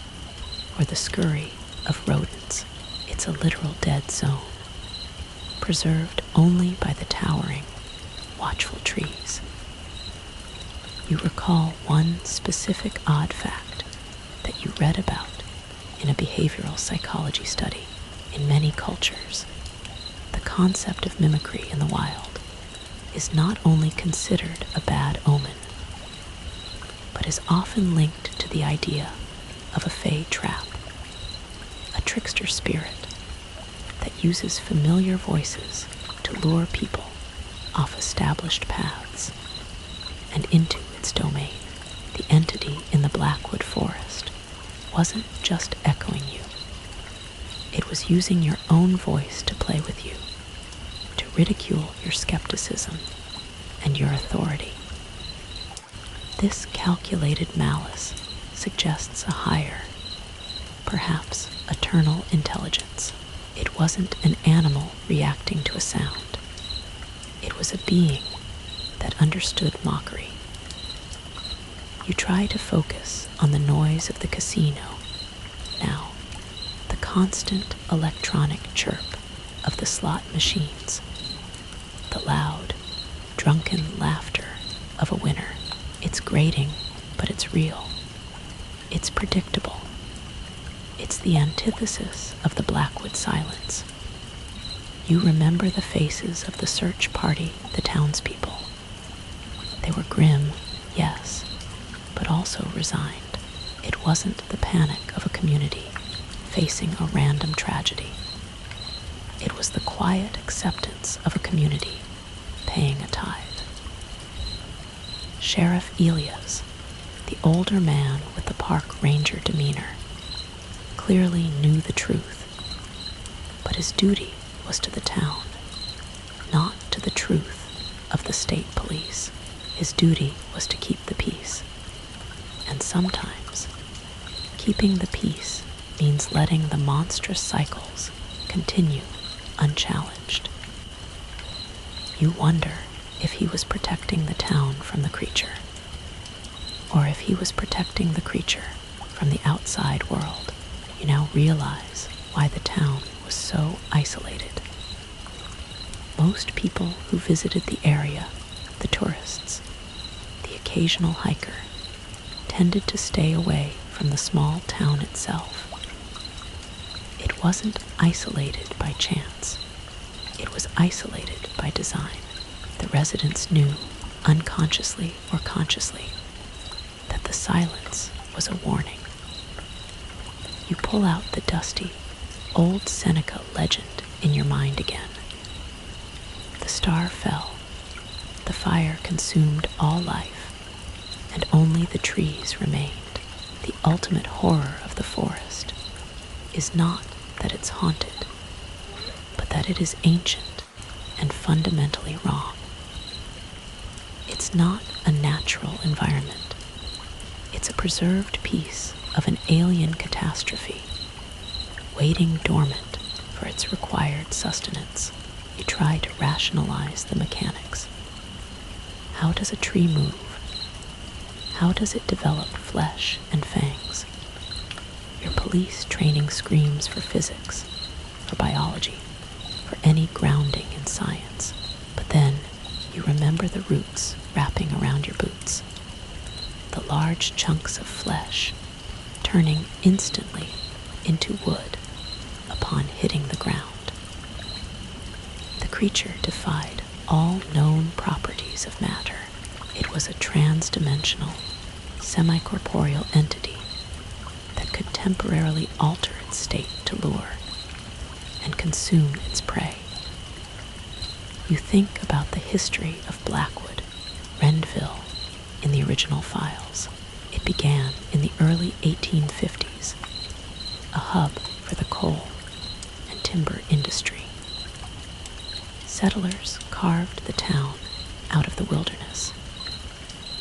or the scurry of rodents. It's a literal dead zone, preserved only by the towering, watchful trees. You recall one specific odd fact that you read about in a behavioral psychology study. In many cultures, the concept of mimicry in the wild is not only considered a bad omen, but is often linked to the idea of a fey trap, a trickster spirit that uses familiar voices to lure people off established paths and into its domain. The entity in the Blackwood Forest wasn't just echoing you. It was using your own voice to play with you, to ridicule your skepticism and your authority. This calculated malice suggests a higher, perhaps eternal intelligence. It wasn't an animal reacting to a sound. It was a being that understood mockery. You try to focus on the noise of the casino now, the constant electronic chirp of the slot machines, the loud, drunken laughter of a winner. It's grating, but it's real. It's predictable. It's the antithesis of the Blackwood silence. You remember the faces of the search party, the townspeople. They were grim, yes, but also resigned. It wasn't the panic of a community facing a random tragedy. It was the quiet acceptance of a community paying a tithe. Sheriff Elias, the older man with the park ranger demeanor, clearly knew the truth, but his duty was to the town, not to the truth of the state police. His duty was to keep the peace. And sometimes, keeping the peace means letting the monstrous cycles continue unchallenged. You wonder if he was protecting the town from the creature, or if he was protecting the creature from the outside world. You now realize why the town was so isolated. Most people who visited the area, the tourists, the occasional hiker, tended to stay away from the small town itself. It wasn't isolated by chance. It was isolated by design. The residents knew, unconsciously or consciously, that the silence was a warning. You pull out the dusty, old Seneca legend in your mind again. The star fell, the fire consumed all life, and only the trees remained. The ultimate horror of the forest is not that it's haunted, but that it is ancient and fundamentally wrong. It's not a natural environment. It's a preserved piece of an alien catastrophe, waiting dormant for its required sustenance. You try to rationalize the mechanics. How does a tree move? How does it develop flesh and fangs? Your police training screams for physics, for biology, for any grounding in science. But then you remember the roots wrapping around your boots, the large chunks of flesh turning instantly into wood upon hitting the ground. The creature defied all known properties of matter. It was a trans-dimensional, semi-corporeal entity that could temporarily alter its state to lure and consume its prey. You think about the history of Blackwood, Renville, in the original files. It began in the early 1850s, a hub for the coal and timber industry. Settlers carved the town out of the wilderness,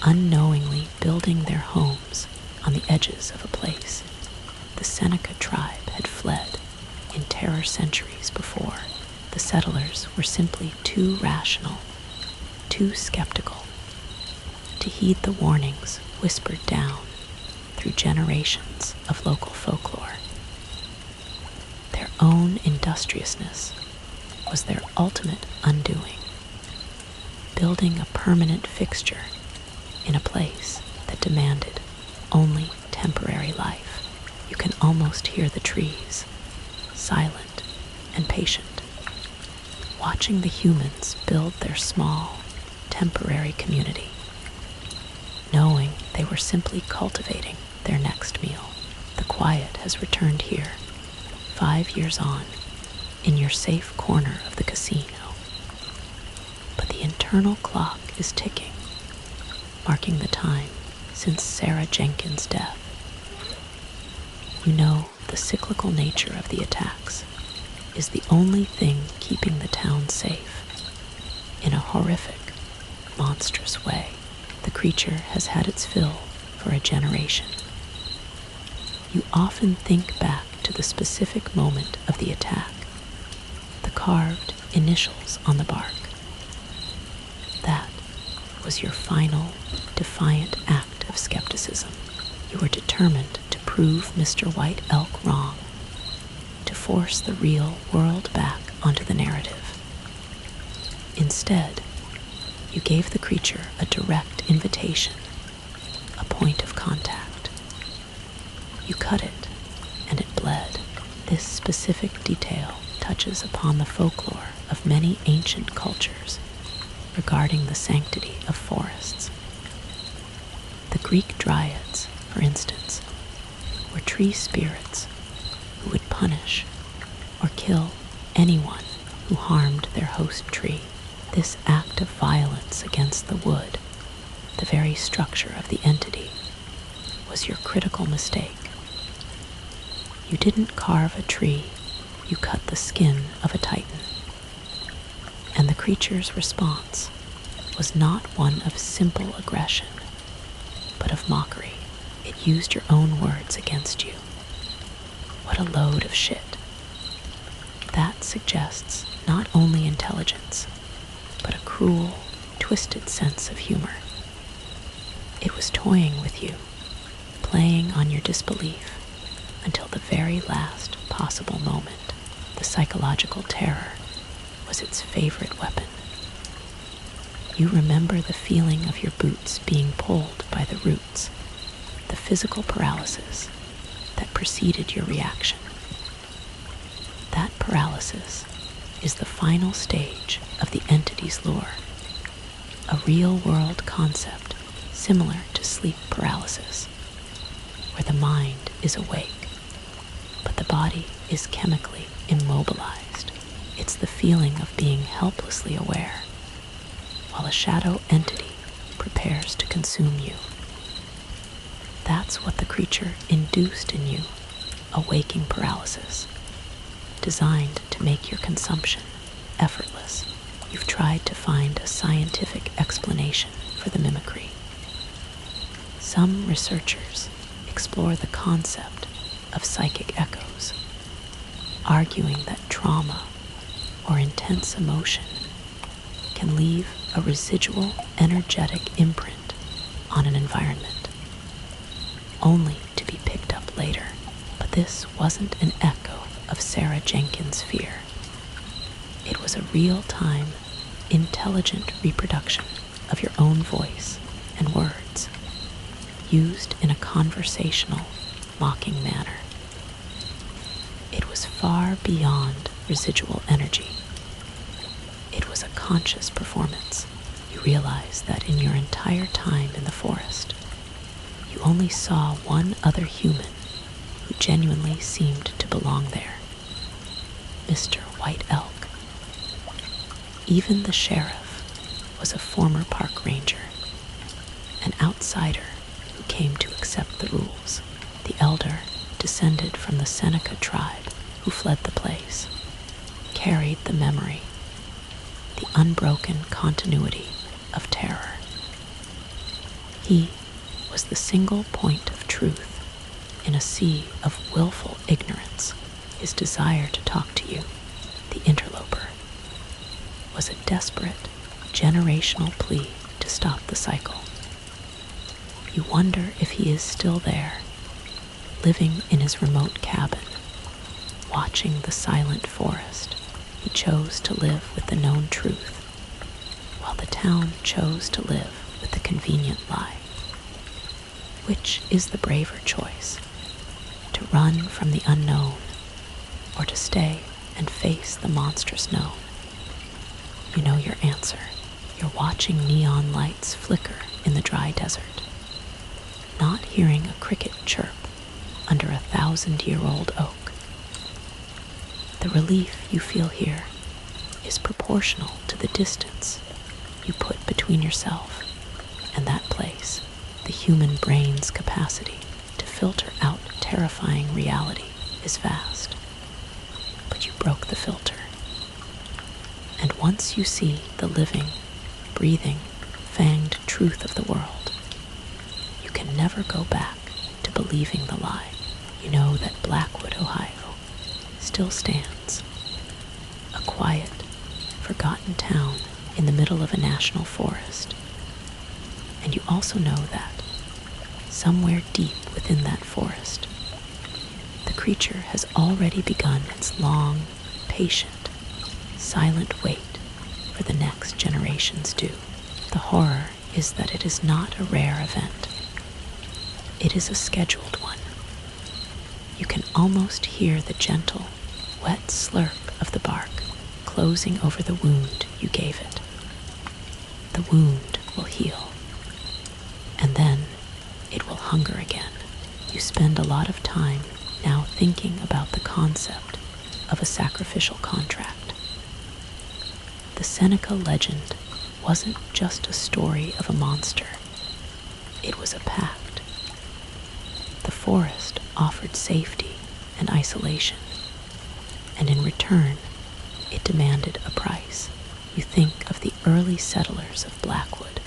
unknowingly building their homes on the edges of a place the Seneca tribe had fled in terror centuries before. The settlers were simply too rational, too skeptical, to heed the warnings whispered down through generations of local folklore. Their own industriousness was their ultimate undoing, building a permanent fixture in a place that demanded only temporary life. You can almost hear the trees, silent and patient, watching the humans build their small, temporary community, knowing they were simply cultivating their next meal. The quiet has returned here, 5 years on, in your safe corner of the casino. But the internal clock is ticking, marking the time since Sarah Jenkins' death. You know the cyclical nature of the attacks is the only thing keeping the town safe. In a horrific, monstrous way, the creature has had its fill for a generation. You often think back to the specific moment of the attack, the carved initials on the bark. That was your final, defiant act of skepticism. You were determined to prove Mr. White Elk wrong, to force the real world back onto the narrative. Instead, you gave the creature a direct invitation, a point of contact. You cut it, and it bled. This specific detail touches upon the folklore of many ancient cultures regarding the sanctity of forests. The Greek dryads, for instance, were tree spirits who would punish or kill anyone who harmed their host tree. This act of violence against the wood, the very structure of the entity, was your critical mistake. You didn't carve a tree, you cut the skin of a titan. And the creature's response was not one of simple aggression, but of mockery. It used your own words against you. What a load of shit. That suggests not only intelligence, but a cruel, twisted sense of humor. It was toying with you, playing on your disbelief until the very last possible moment. The psychological terror was its favorite weapon. You remember the feeling of your boots being pulled by the roots, the physical paralysis that preceded your reaction. That paralysis is the final stage of the entity's lure, a real-world concept similar to sleep paralysis, where the mind is awake, but the body is chemically immobilized. It's the feeling of being helplessly aware, while a shadow entity prepares to consume you. That's what the creature induced in you, a waking paralysis, designed to make your consumption effortless. You've tried to find a scientific explanation for the mimicry. Some researchers explore the concept of psychic echoes, arguing that trauma or intense emotion can leave a residual energetic imprint on an environment, only to be picked up later. But this wasn't an echo of Sarah Jenkins' fear. It was a real-time, intelligent reproduction of your own voice and words, used in a conversational, mocking manner. It was far beyond residual energy. It was a conscious performance. You realize that in your entire time in the forest, you only saw one other human who genuinely seemed to belong there, Mr. White Elk. Even the sheriff was a former park ranger, an outsider who came to accept the rules. The elder, descended from the Seneca tribe who fled the place, carried the memory, the unbroken continuity of terror. He was the single point of truth in a sea of willful ignorance. His desire to talk to you, the interloper, was a desperate, generational plea to stop the cycle. You wonder if he is still there, living in his remote cabin, watching the silent forest. He chose to live with the known truth, while the town chose to live with the convenient lie. Which is the braver choice? to run from the unknown or to stay and face the monstrous known. You know your answer. You're watching neon lights flicker in the dry desert, not hearing a cricket chirp under 1,000-year-old oak. The relief you feel here is proportional to the distance you put between yourself and that place. The human brain's capacity to filter out terrifying reality is vast, but you broke the filter. And once you see the living, breathing, fanged truth of the world, you can never go back to believing the lie. You know that Blackwood, Ohio, still stands, a quiet, forgotten town in the middle of a national forest. And you also know that, somewhere deep within that forest, the creature has already begun its long, patient, silent wait for the next generation's due. The horror is that it is not a rare event. It is a scheduled one. You can almost hear the gentle, wet slurp of the bark closing over the wound you gave it. The wound will heal, and then it will hunger again. You spend a lot of time now thinking about the concept of a sacrificial contract. The Seneca legend wasn't just a story of a monster. It was a pact. The forest offered safety and isolation, and in return, it demanded a price. You think of the early settlers of Blackwood,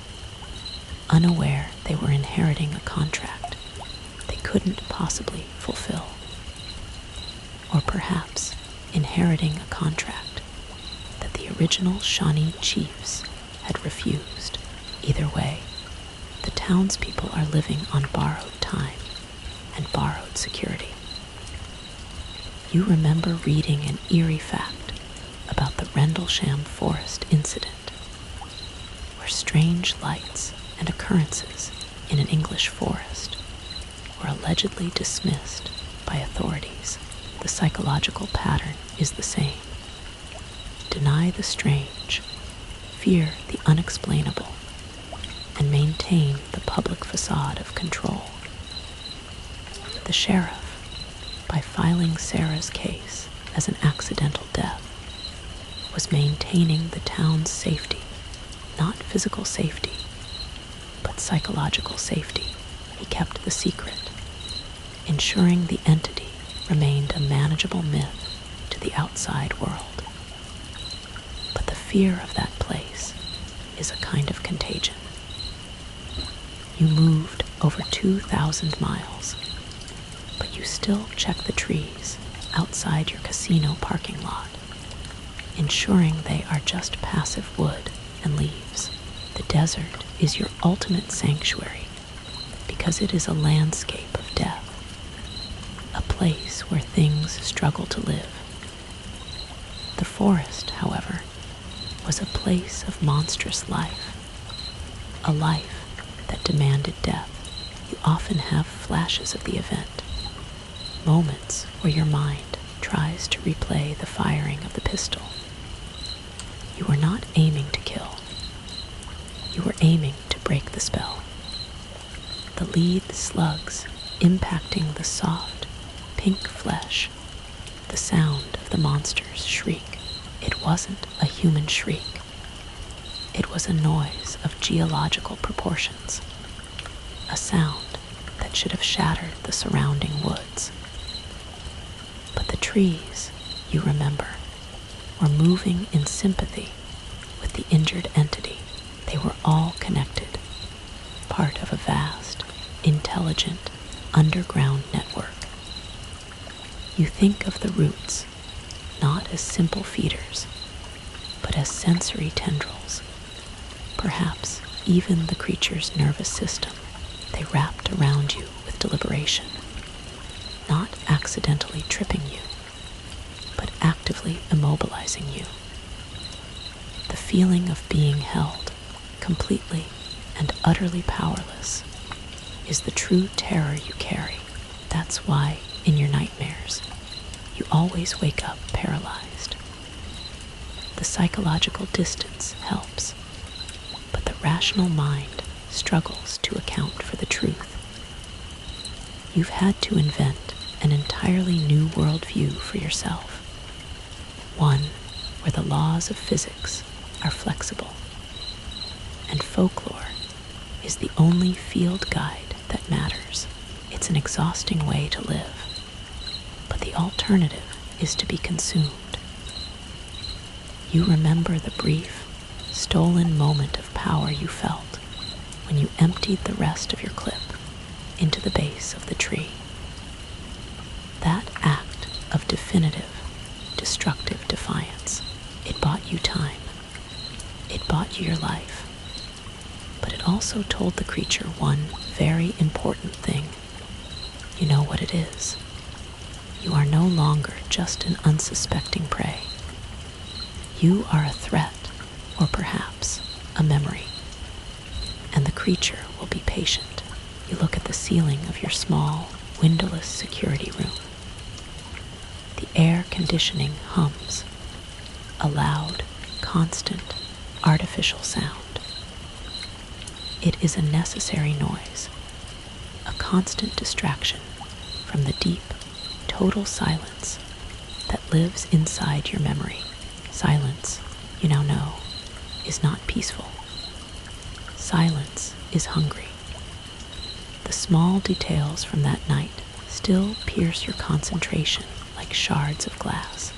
unaware they were inheriting a contract they couldn't possibly fulfill. Or perhaps inheriting a contract that the original Shawnee chiefs had refused. Either way, the townspeople are living on borrowed time and borrowed security. You remember reading an eerie fact about the Rendlesham Forest incident, where strange lights and occurrences in an English forest were allegedly dismissed by authorities. The psychological pattern is the same. Deny the strange, fear the unexplainable, and maintain the public facade of control. The sheriff, by filing Sarah's case as an accidental death, was maintaining the town's safety, not physical safety, but psychological safety. He kept the secret, ensuring the entity remained a manageable myth to the outside world. But the fear of that place is a kind of contagion. You moved over 2,000 miles, but you still check the trees outside your casino parking lot, ensuring they are just passive wood and leaves. The desert is your ultimate sanctuary because it is a landscape of death, a place where things struggle to live. The forest, however, was a place of monstrous life, a life that demanded death. You often have flashes of the event, moments where your mind tries to replay the firing of the pistol. You were not aiming to kill. You were aiming to break the spell. The lead slugs impacting the soft, pink flesh, the sound of the monster's shriek. It wasn't a human shriek. It was a noise of geological proportions, a sound that should have shattered the surrounding woods. But the trees, you remember, were moving in sympathy with the injured entity. They were all connected, part of a vast, intelligent, underground network. You think of the roots not as simple feeders, but as sensory tendrils, perhaps even the creature's nervous system. They wrapped around you with deliberation, not accidentally tripping you, but actively immobilizing you. The feeling of being held, completely and utterly powerless, is the true terror you carry. That's why In your nightmares, you always wake up paralyzed. The psychological distance helps, but the rational mind struggles to account for the truth. You've had to invent an entirely new worldview for yourself, one where the laws of physics are flexible, and folklore is the only field guide that matters. It's an exhausting way to live, but the alternative is to be consumed. You remember the brief, stolen moment of power you felt when you emptied the rest of your clip into the base of the tree. That act of definitive, destructive defiance, it bought you time. It bought you your life. But it also told the creature one very important thing. You know what it is. You are no longer just an unsuspecting prey. You are a threat, or perhaps a memory. And the creature will be patient. You look at the ceiling of your small, windowless security room. The air conditioning hums, a loud, constant, artificial sound. It is a necessary noise, a constant distraction from the deep, total silence that lives inside your memory. Silence, you now know, is not peaceful. Silence is hungry. The small details from that night still pierce your concentration like shards of glass.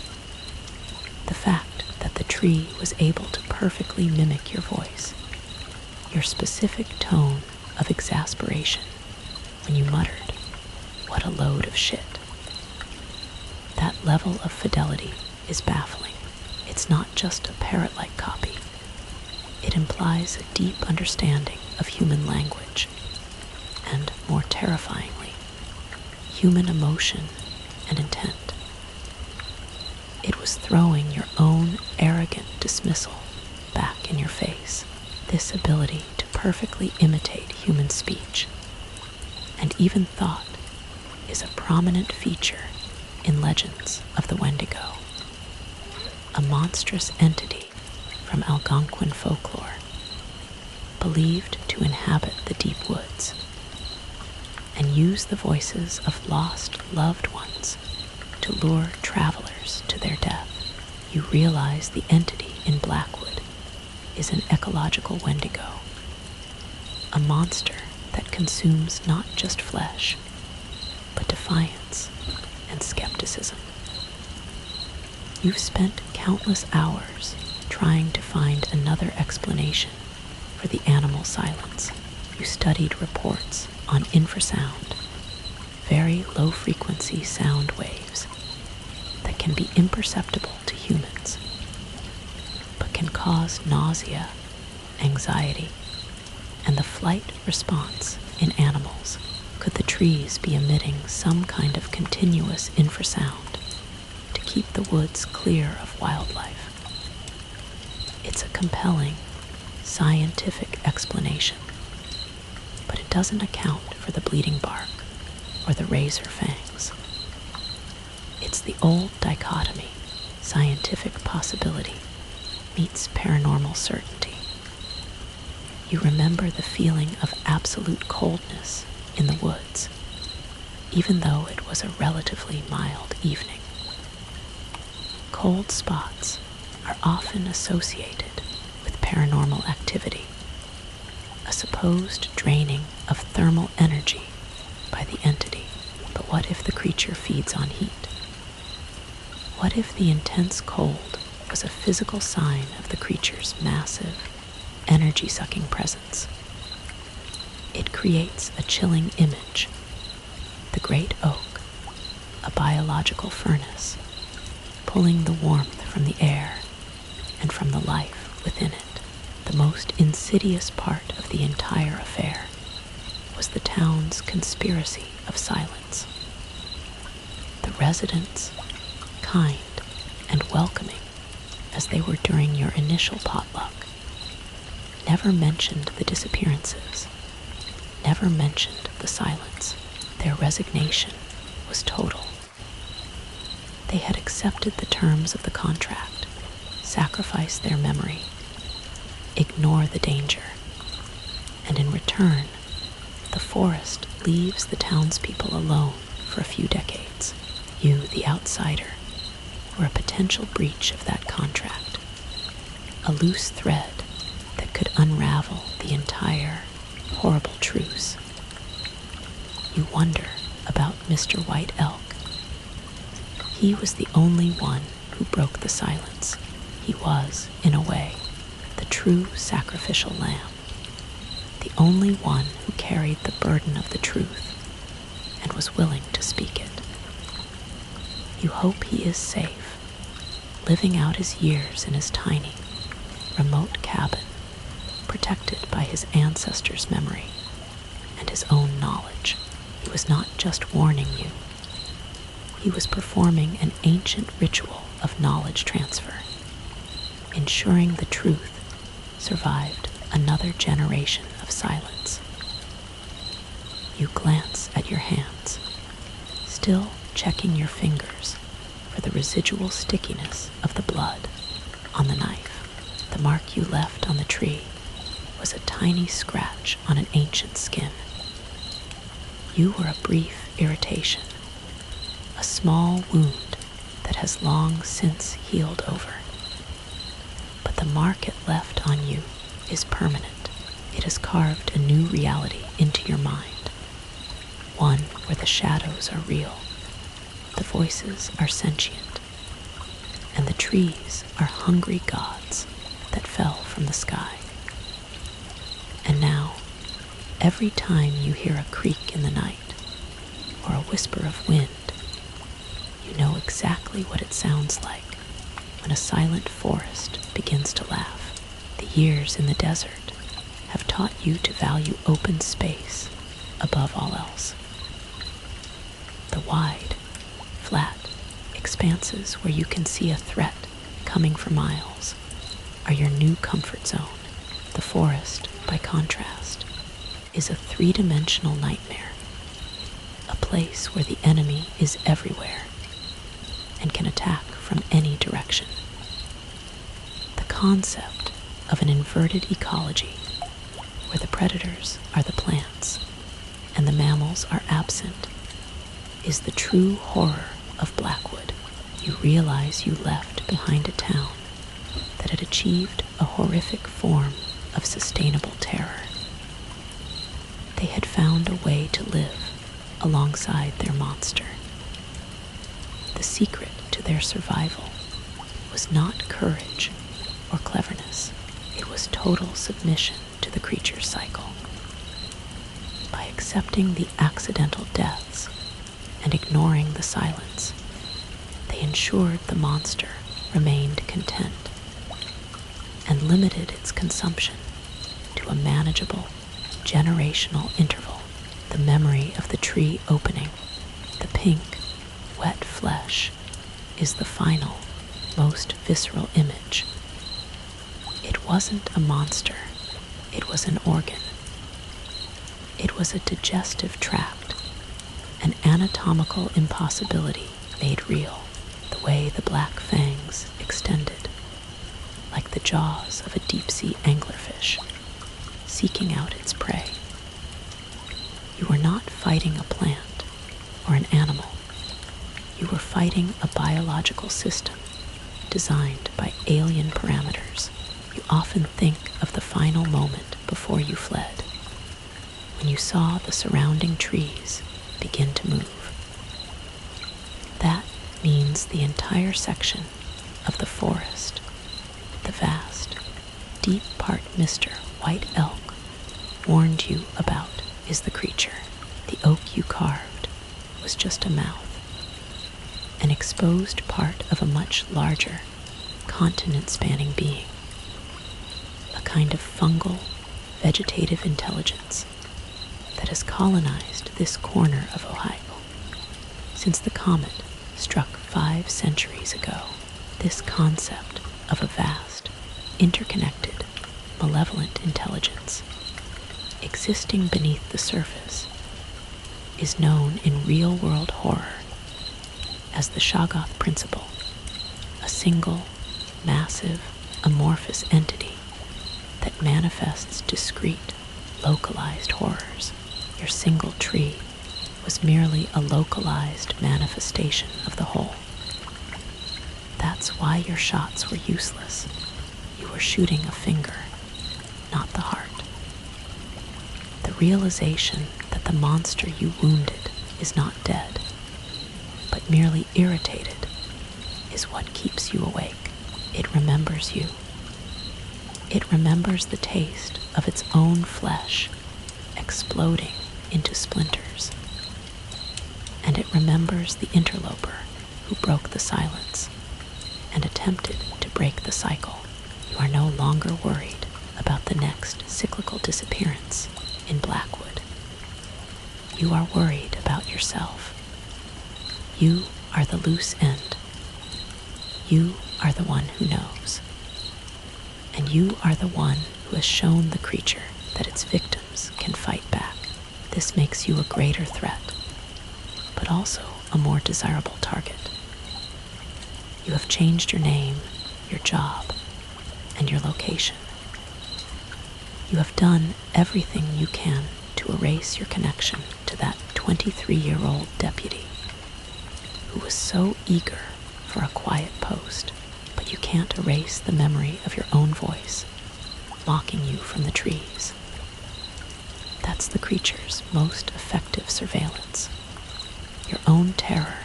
The fact that the tree was able to perfectly mimic your voice, your specific tone of exasperation when you muttered, "What a load of shit." That level of fidelity is baffling. It's not just a parrot-like copy. It implies a deep understanding of human language, and more terrifyingly, human emotion and intent. It was throwing your own arrogant dismissal back in your face. This ability to perfectly imitate human speech, and even thought, is a prominent feature in legends of the Wendigo, a monstrous entity from Algonquin folklore, believed to inhabit the deep woods and use the voices of lost loved ones to lure travelers to their death. You realize the entity in Blackwood is an ecological Wendigo, a monster that consumes not just flesh, but defiance and skepticism. You've spent countless hours trying to find another explanation for the animal silence. You studied reports on infrasound, very low-frequency sound waves that can be imperceptible to humans, but can cause nausea, anxiety, and the flight response in animals. Could the trees be emitting some kind of continuous infrasound to keep the woods clear of wildlife? It's a compelling, scientific explanation, but it doesn't account for the bleeding bark or the razor fangs. It's the old dichotomy, scientific possibility meets paranormal certainty. You remember the feeling of absolute coldness in the woods, even though it was a relatively mild evening. Cold spots are often associated with paranormal activity, a supposed draining of thermal energy by the entity. But what if the creature feeds on heat? What if the intense cold was a physical sign of the creature's massive, energy-sucking presence? It creates a chilling image. The great oak, a biological furnace, pulling the warmth from the air and from the life within it. The most insidious part of the entire affair was the town's conspiracy of silence. The residents, kind and welcoming as they were during your initial potluck, never mentioned the disappearances, never mentioned the silence. Their resignation was total. They had accepted the terms of the contract, sacrifice their memory, ignore the danger, and in return, the forest leaves the townspeople alone for a few decades. You, the outsider, were a potential breach of that contract, a loose thread that could unravel the entire horrible truce. You wonder about Mr. White Elk. He was the only one who broke the silence. He was, in a way, the true sacrificial lamb, the only one who carried the burden of the truth and was willing to speak it. You hope he is safe, living out his years in his tiny, remote cabin, protected by his ancestors' memory and his own knowledge. He was not just warning you. He was performing an ancient ritual of knowledge transfer, ensuring the truth survived another generation of silence. You glance at your hands, still checking your fingers for the residual stickiness of the blood on the knife. The mark you left on the tree was a tiny scratch on an ancient skin. You were a brief irritation, a small wound that has long since healed over. But the mark it left on you is permanent. It has carved a new reality into your mind, one where the shadows are real, the voices are sentient, and the trees are hungry gods that fell from the sky. And now, every time you hear a creak in the night or a whisper of wind, you know exactly what it sounds like when a silent forest begins to laugh. The years in the desert have taught you to value open space above all else. The wide, flat expanses where you can see a threat coming for miles are your new comfort zone. The forest, by contrast, is a three-dimensional nightmare, a place where the enemy is everywhere and can attack from any direction. The concept of an inverted ecology, where the predators are the plants and the mammals are absent, is the true horror of Blackwood. You realize you left behind a town that had achieved a horrific form of sustainable terror. They had found a way to live alongside their monster. The secret to their survival was not courage or cleverness. It was total submission to the creature's cycle. By accepting the accidental deaths and ignoring the silence, they ensured the monster remained content and limited its consumption to a manageable generational interval. The memory of the tree opening, the pink, wet flesh, is the final, most visceral image. It wasn't a monster, it was an organ. It was a digestive tract, an anatomical impossibility made real, the way the black fangs extended, like the jaws of a deep-sea anglerfish, seeking out its prey. You were not fighting a plant or an animal. You were fighting a biological system designed by alien parameters. You often think of the final moment before you fled, when you saw the surrounding trees begin to move. That means the entire section of the forest, the vast, deep part Mr. White Elk warned you about, is the creature. The oak you carved was just a mouth, an exposed part of a much larger, continent-spanning being, a kind of fungal, vegetative intelligence that has colonized this corner of Ohio. Since the comet struck 5 centuries ago, this concept of a vast, interconnected, malevolent intelligence existing beneath the surface is known in real-world horror as the Shoggoth principle, a single, massive, amorphous entity that manifests discrete, localized horrors. Your single tree was merely a localized manifestation of the whole. That's why your shots were useless. You were shooting a finger, not the heart. The realization that the monster you wounded is not dead, but merely irritated, is what keeps you awake. It remembers you. It remembers the taste of its own flesh exploding into splinters. And it remembers the interloper who broke the silence and attempted to break the cycle. You are no longer worried about the next cyclical disappearance in Blackwood. You are worried about yourself. You are the loose end. You are the one who knows. And you are the one who has shown the creature that its victims can fight back. This makes you a greater threat, but also a more desirable target. You have changed your name, your job, and your location. You have done everything you can to erase your connection to that 23-year-old deputy who was so eager for a quiet post, but you can't erase the memory of your own voice, mocking you from the trees. That's the creature's most effective surveillance. Your own terror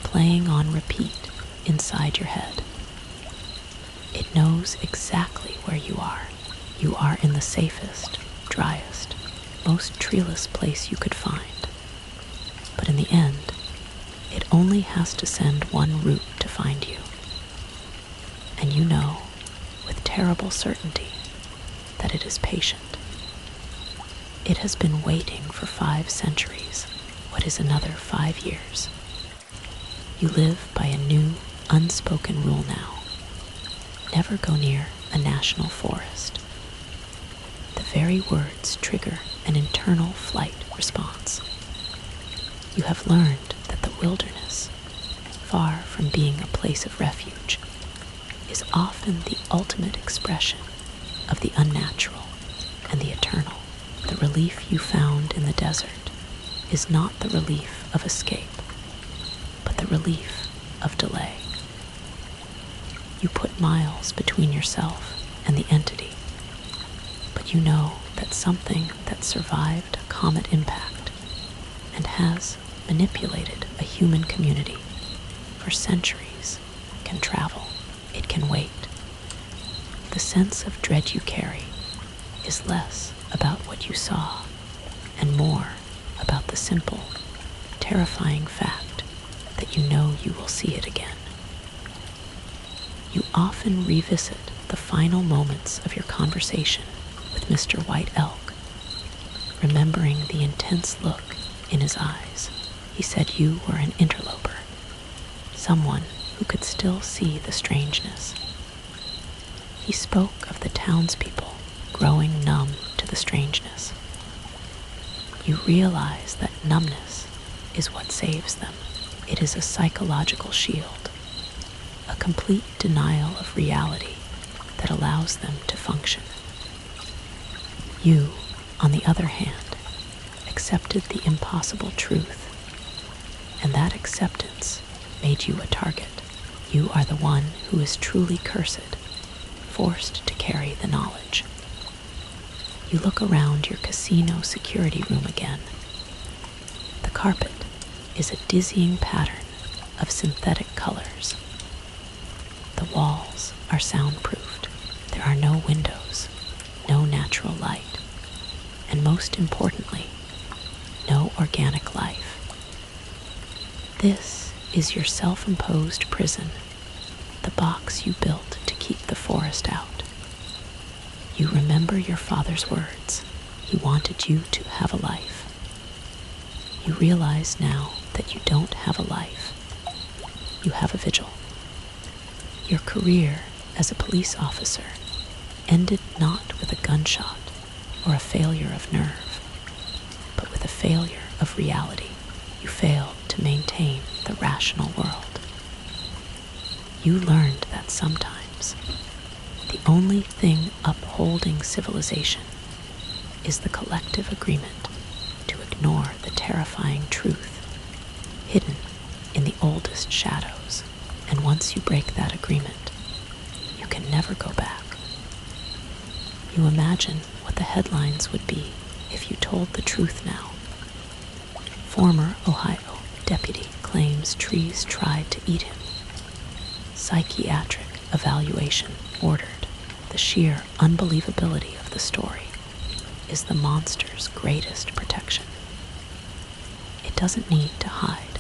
playing on repeat inside your head. It knows exactly where you are. You are in the safest, driest, most treeless place you could find. But in the end, it only has to send one route to find you. And you know, with terrible certainty, that it is patient. It has been waiting for 5 centuries, what is another 5 years. You live by a new, unspoken rule now. Never go near a national forest. The very words trigger an internal flight response. You have learned that the wilderness, far from being a place of refuge, is often the ultimate expression of the unnatural and the eternal. The relief you found in the desert is not the relief of escape, but the relief of delay. You put miles between yourself and the entity, but you know that something that survived a comet impact and has manipulated a human community for centuries can travel. It can wait. The sense of dread you carry is less about what you saw and more about the simple, terrifying fact that you know you will see it again. You often revisit the final moments of your conversation with Mr. White Elk, remembering the intense look in his eyes. He said you were an interloper, someone who could still see the strangeness. He spoke of the townspeople growing numb to the strangeness. You realize that numbness is what saves them. It is a psychological shield, a complete denial of reality that allows them to function. You, on the other hand, accepted the impossible truth, and that acceptance made you a target. You are the one who is truly cursed, forced to carry the knowledge. You look around your casino security room again. The carpet is a dizzying pattern of synthetic colors. The walls are soundproofed. There are no windows, no natural light, and most importantly, no organic life. This is your self-imposed prison, the box you built to keep the forest out. You remember your father's words. He wanted you to have a life. You realize now that you don't have a life. You have a vigil. Your career as a police officer ended not with a gunshot or a failure of nerve, but with a failure of reality. You failed to maintain the rational world. You learned that sometimes the only thing upholding civilization is the collective agreement to ignore the terrifying truth hidden in the oldest shadows. And once you break that agreement, you can never go back. You imagine what the headlines would be if you told the truth now. Former Ohio deputy claims trees tried to eat him. Psychiatric evaluation ordered. The sheer unbelievability of the story is the monster's greatest protection. It doesn't need to hide.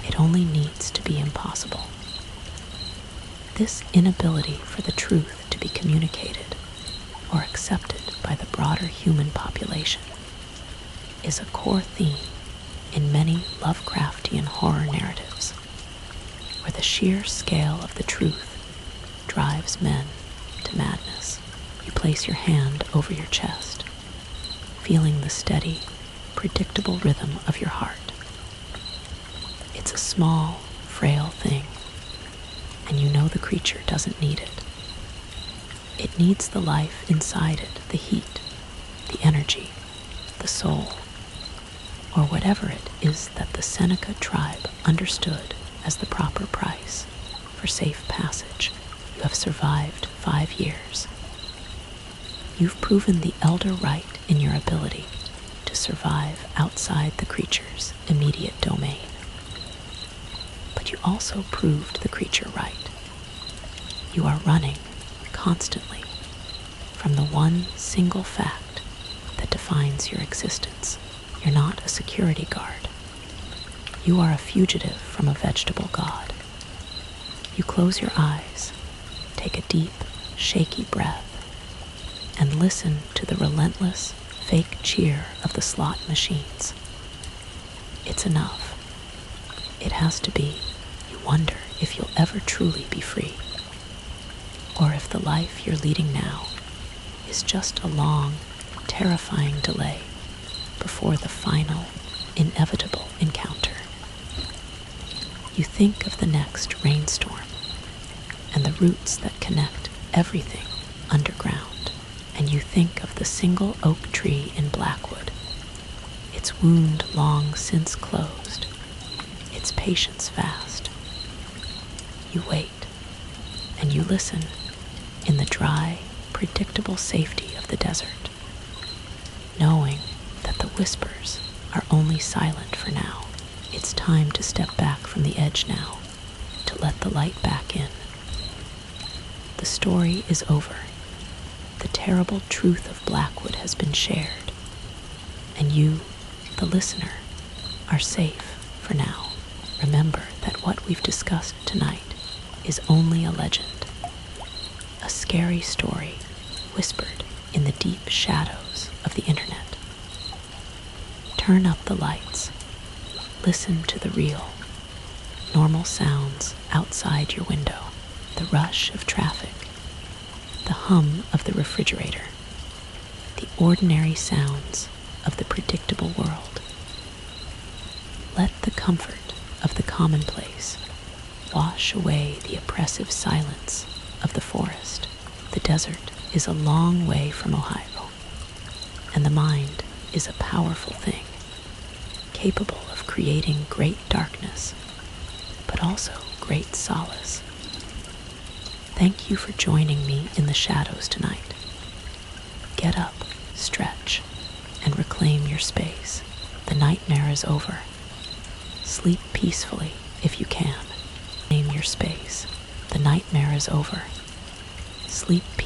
It only needs to be impossible. This inability for the truth to be communicated or accepted by the broader human population is a core theme in many Lovecraftian horror narratives, where the sheer scale of the truth drives men to madness. You place your hand over your chest, feeling the steady, predictable rhythm of your heart. It's a small, frail thing, and you know the creature doesn't need it. It needs the life inside it, the heat, the energy, the soul, or whatever it is that the Seneca tribe understood as the proper price for safe passage. You have survived 5 years. You've proven the elder right in your ability to survive outside the creature's immediate domain. But you also proved the creature right. You are running constantly from the one single fact that defines your existence. You're not a security guard. You are a fugitive from a vegetable god. You close your eyes, take a deep, shaky breath, and listen to the relentless, fake cheer of the slot machines. It's enough. It has to be. You wonder if you'll ever truly be free, or if the life you're leading now is just a long, terrifying delay before the final, inevitable encounter. You think of the next rainstorm and the roots that connect everything underground, and you think of the single oak tree in Blackwood, its wound long since closed, its patience vast. You wait, and you listen in the dry, predictable safety of the desert, knowing that the whispers are only silent for now. It's time to step back from the edge now, to let the light back in. The story is over. The terrible truth of Blackwood has been shared, and you, the listener, are safe for now. Remember that what we've discussed tonight is only a legend, a scary story whispered in the deep shadows of the internet. Turn up the lights. Listen to the real, normal sounds outside your window, the rush of traffic, the hum of the refrigerator, the ordinary sounds of the predictable world. Let the comfort of the commonplace wash away the oppressive silence of the forest. The desert is a long way from Ohio, and the mind is a powerful thing, capable of creating great darkness, but also great solace. Thank you for joining me in the shadows tonight. Get up, stretch, and reclaim your space. The nightmare is over. Sleep peacefully if you can. Name your space. The nightmare is over. Sleep peacefully.